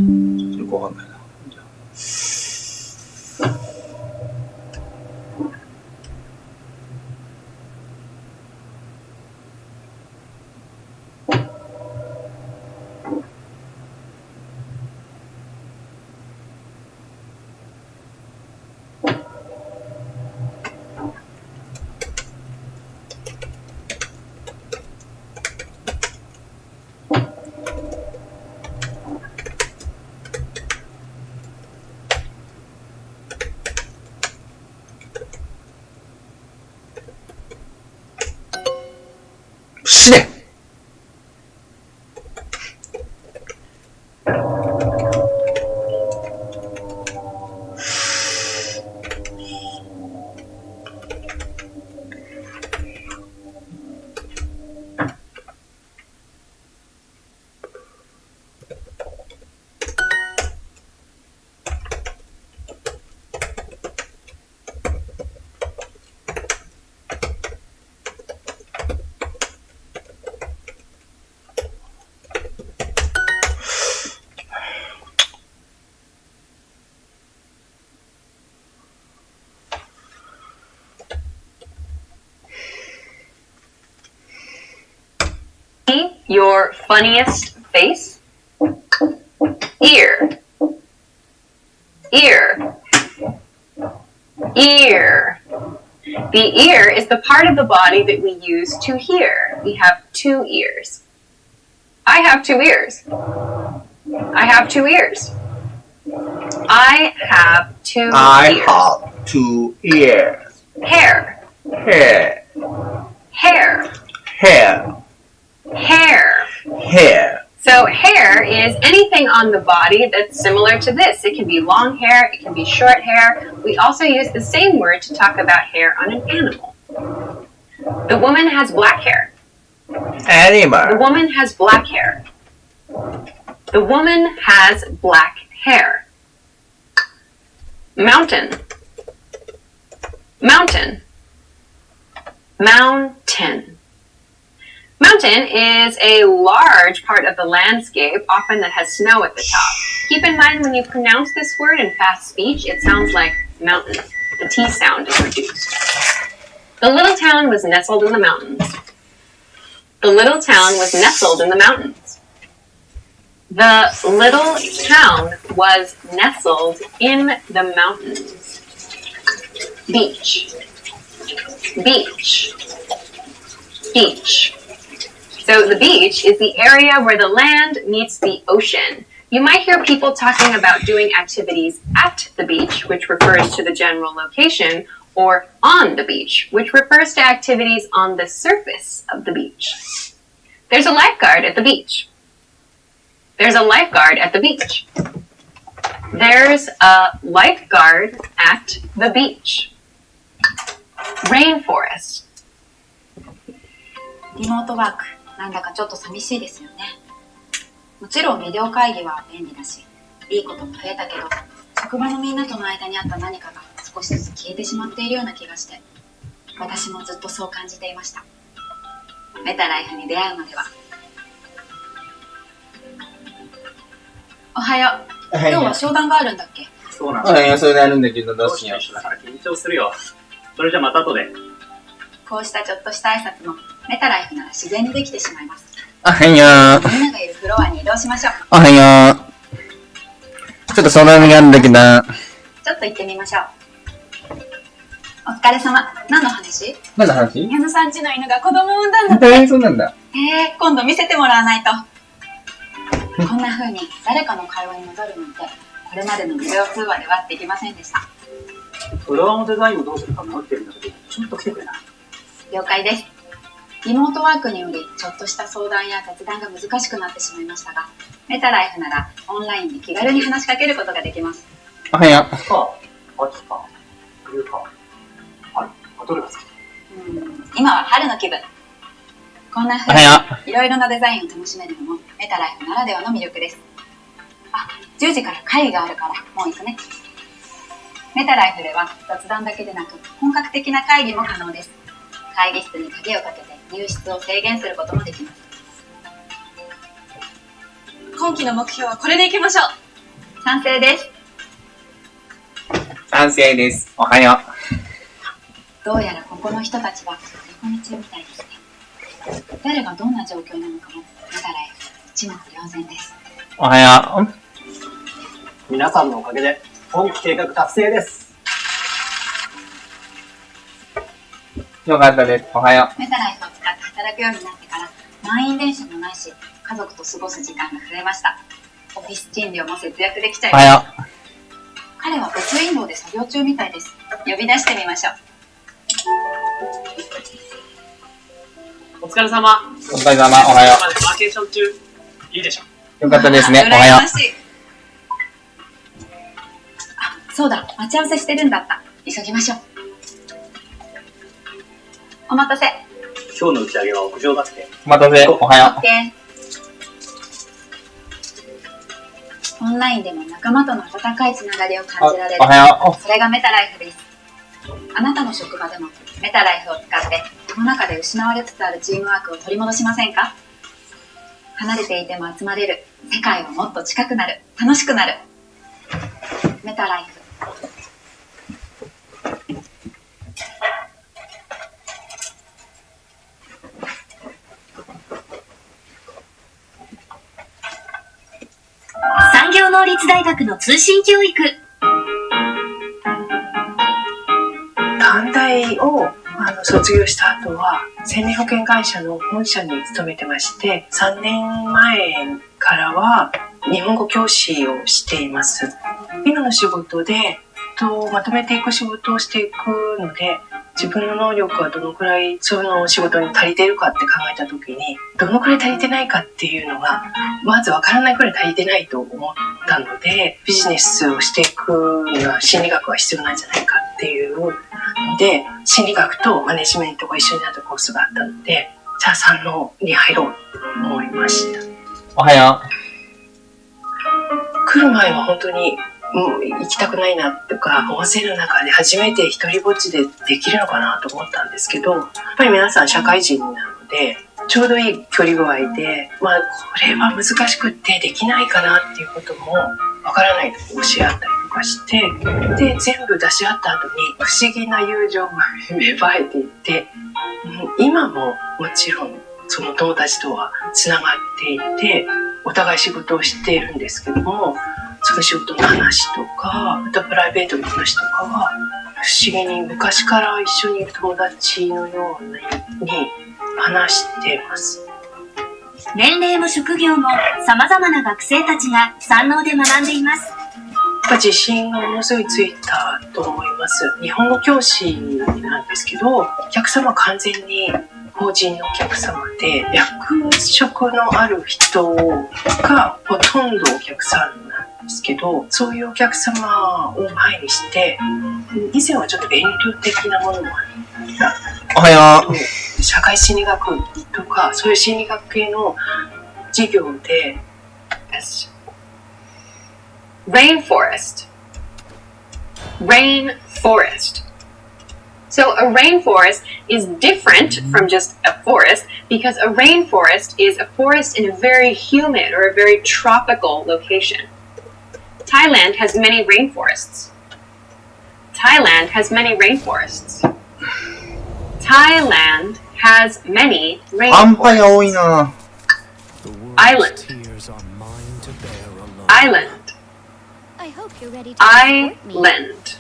よくわかんないな。死ねYour funniest face? Ear. Ear. Ear. The ear is the part of the body that we use to hear. We have 2 ears. I have 2 ears. I have 2 ears. I have 2 ears. I have 2 ears. Hair. Hair. Hair. Hair. Hair. Hair. So hair is anything on the body that's similar to this. It can be long hair, it can be short hair. We also use the same word to talk about hair on an animal. The woman has black hair. Animal. The woman has black hair. The woman has black hair. Mountain. Mountain. Mountain. Mountain is a large part of the landscape, often that has snow at the top. Keep in mind when you pronounce this word in fast speech, it sounds like mountain. The T sound is reduced. The little town was nestled in the mountains. The little town was nestled in the mountains. The little town was nestled in the mountains. Beach. Beach. Beach. So the beach is the area where the land meets the ocean. You might hear people talking about doing activities at the beach, which refers to the general location, or on the beach, which refers to activities on the surface of the beach. There's a lifeguard at the beach. There's a lifeguard at the beach. There's a lifeguard at the beach. Rainforest. リモートワーク、なんだかちょっと寂しいですよね。もちろんビデオ会議は便利だし、いいことも増えたけど、職場のみんなとの間にあった何かが少しずつ消えてしまっているような気がして、私もずっとそう感じていました。メタライフに出会うまでは。おはよう。今日は商談があるんだっけ？そうなんだ。それであるんだけど、どうしよう。だから緊張するよ。それじゃまた後で。こうしたちょっとした挨拶もメタライフなら自然にできてしまいます。おはよう。みんながいるフロアに移動しましょう。おはよう。ちょっと相談があるんだけど。ちょっと行ってみましょう。お疲れ様。何の話？何の話？矢野さんちの犬が子供を産んだんだって。そうなんだ。今度見せてもらわないと。こんな風に誰かの会話に戻るなんて、これまでのビデオ通話ではできませんでした。フロアのデザインをどうするか迷ってるんだけど、ちょっと来てくれない？了解です。リモートワークによりちょっとした相談や雑談が難しくなってしまいましたが、メタライフならオンラインで気軽に話しかけることができます。おはよう。秋か、冬か。どれが好き？今は春の気分。こんな風にいろいろなデザインを楽しめるのもメタライフならではの魅力です。10時から会議があるからもう行くね。メタライフでは雑談だけでなく本格的な会議も可能です。会議室に鍵をかけて入室を制限することもできます。今期の目標はこれでいきましょう。賛成です。賛成です。おはよう。どうやらここの人たちは旅行に中みたいですね。誰がどんな状況なのかもメタライフ一目瞭然です。おはよう。皆さんのおかげで本期計画達成です。よかったです。おはよう。メタライフを使って働くようになってから満員電車もないし、家族と過ごす時間が増えました。オフィス賃料も節約できちゃいます。おはよう。彼は別ウィンドウで作業中みたいです。呼び出してみましょう。お疲れ様。お疲れ様。おはよう。ワーケーション中、いいでしょ。よかったですね。おはよう。そうだ、待ち合わせしてるんだった。急ぎましょう。お待たせ。今日の打ち上げは屋上だって。お待たせ。おはよう。オッケー。オンラインでも仲間との温かいつながりを感じられる。おはよう。それがメタライフです。あなたの職場でもメタライフを使って世の中で失われつつあるチームワークを取り戻しませんか？離れていても集まれる。世界はもっと近くなる。楽しくなる。メタライフ。産業能率大学の通信教育。卒業した後は生命保険会社の本社に勤めてまして、3年前からは日本語教師をしています。今の仕事でまとめていく仕事をしていくので、自分の能力はどのくらいその仕事に足りているかって考えた時に、どのくらい足りてないかっていうのがまずわからないくらい足りてないと思ったので、ビジネスをしていくには心理学が必要なんじゃないかっていうので、心理学とマネジメントが一緒になったコースがあったので、じゃあ産農に入ろうと思いました。おはよう。来る前は本当に行きたくないなとか、温泉の中で初めて一人ぼっちでできるのかなと思ったんですけど、やっぱり皆さん社会人なのでちょうどいい距離具合で、これは難しくってできないかなっていうこともわからないと教え合ったりとかして、で全部出し合った後に不思議な友情が芽生えていって、今ももちろんその友達とはつながっていて、お互い仕事をしているんですけども、その仕事の話とか、あとプライベートの話とかは不思議に昔から一緒にいる友達のように話しています。年齢も職業も様々な学生たちが山王で学んでいます。自信がものすごいついたと思います。日本語教師なんですけど、お客様は完全に法人のお客様で、役職のある人がほとんどお客さんなんですけど、そういうお客様を前にして、以前はちょっと遠慮的なものもあった。おはよう。社会心理学とか、そういう心理学系の授業で、Rainforest. Rainforest. So a rainforest is different from just a forest because a rainforest is a forest in a very humid or a very tropical location. Thailand has many rainforests. Thailand has many rainforests. Thailand has many rainforests. Island. Island. I hope you're ready to Island.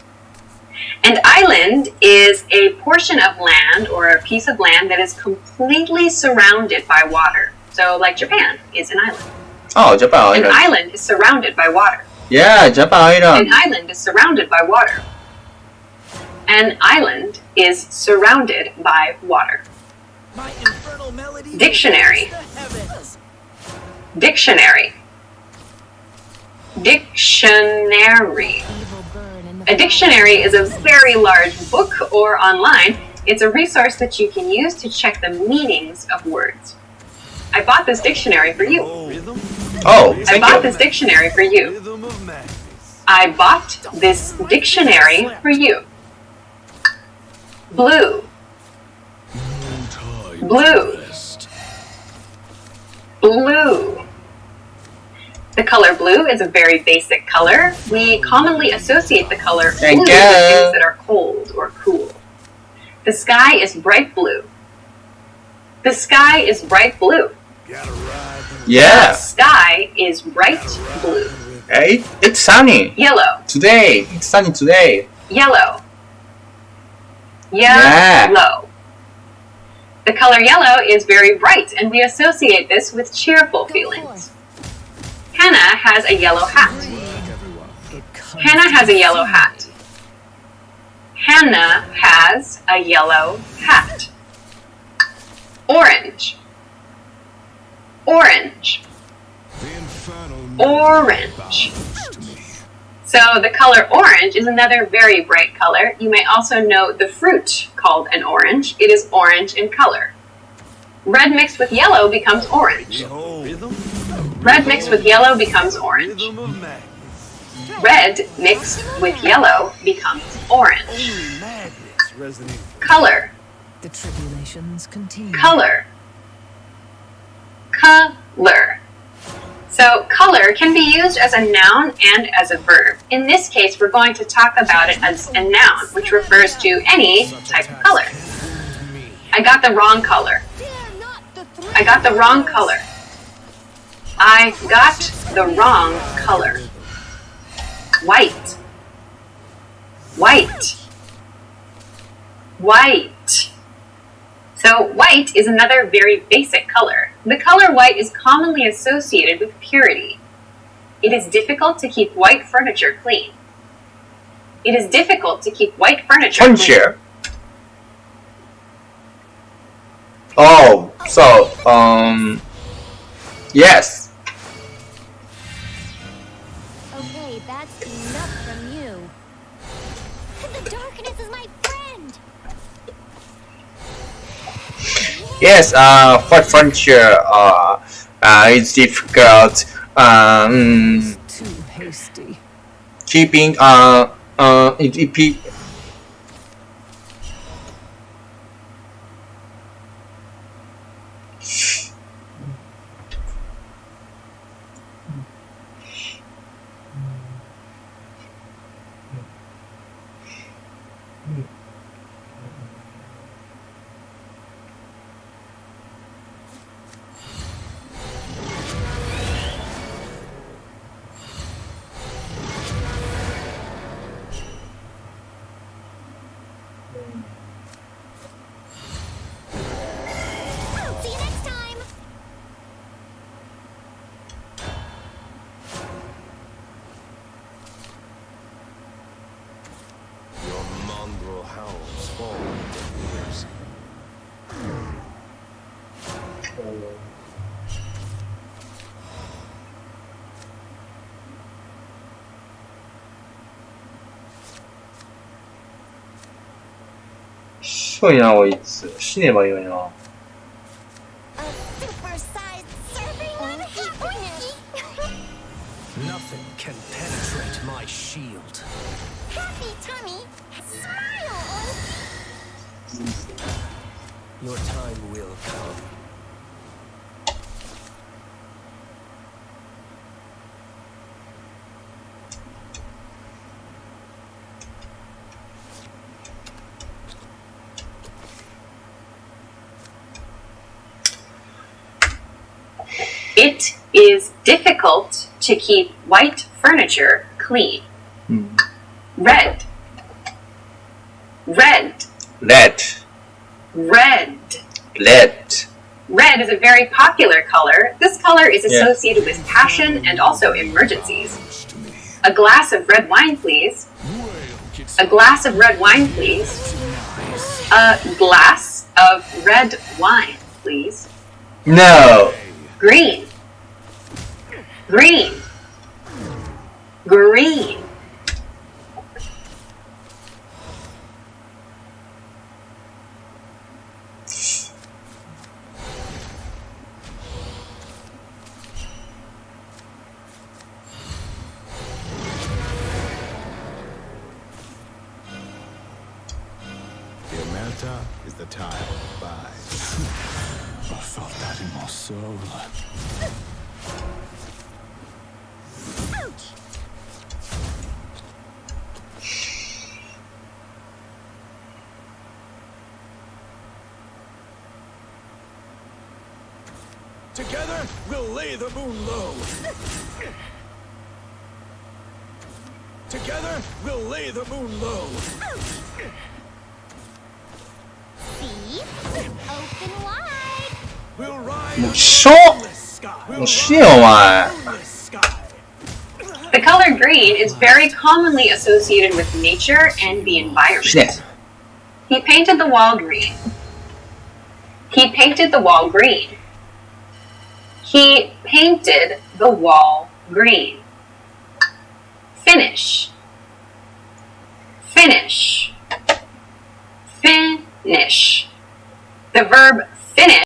An island is a portion of land or a piece of land that is completely surrounded by water. So, like Japan is an island. Oh, Japan Island. An island is surrounded by water. Yeah, Japan Island. An island is surrounded by water. An island is surrounded by water. Dictionary. Dictionary. Dictionary. A dictionary is a very large book or online. It's a resource that you can use to check the meanings of words. I bought this dictionary for you. I bought this dictionary for you. I bought this dictionary for you. Blue. Blue. Blue. The color blue is a very basic color. We commonly associate the color blue with things that are cold or cool. The sky is bright blue. The sky is bright blue. Yeah. The sky is bright blue. Hey, it's sunny. Yellow. Today. It's sunny today. Yellow. Yellow. The color yellow is very bright, and we associate this with cheerful feelings. Hannah has a yellow hat. Hannah has a yellow hat. Hannah has a yellow hat. Orange. Orange. Orange. So the color orange is another very bright color. You may also know the fruit called an orange. It is orange in color. Red mixed with yellow becomes orange. Red mixed with yellow becomes orange. Red mixed with yellow becomes orange. Color. The tribulations continue. Color. Color. So color can be used as a noun and as a verb. In this case, we're going to talk about it as a noun, which refers to any type of color. I got the wrong color. I got the wrong color. I got the wrong color. White. White. White. So white is another very basic color. The color white is commonly associated with purity. It is difficult to keep white furniture clean. It is difficult to keep white furniture clean. Oh, so, yes. Okay, that's enough from you. The darkness is my friend. Yes, white furniture, it's difficult, Too hasty. keeping, See you next time. Your mongrel howls fall into ears. しょいな、こいつ。死ねばいいのにな。Nothing can penetrate my shield. Happy tummy, smile. Your time will come. It is difficult to keep white furniture clean. Red. Red. Red. Red. Red. Red is a very popular color. This color is associated with passion and also emergencies. A glass of red wine, please. A glass of red wine, please. A glass of red wine, please. No. Green. Green. Green. The Amanta is the tile by. I felt that in my soul. Together, we'll lay the moon low. Together, we'll lay the moon low. See? Open wide. We'll ride もうしょもう死ねよ、お前。 The color green is very commonly associated with nature and the environment. He painted the wall green. He painted the wall green. He painted the wall green. Finish. Finish. Finish. The verb finish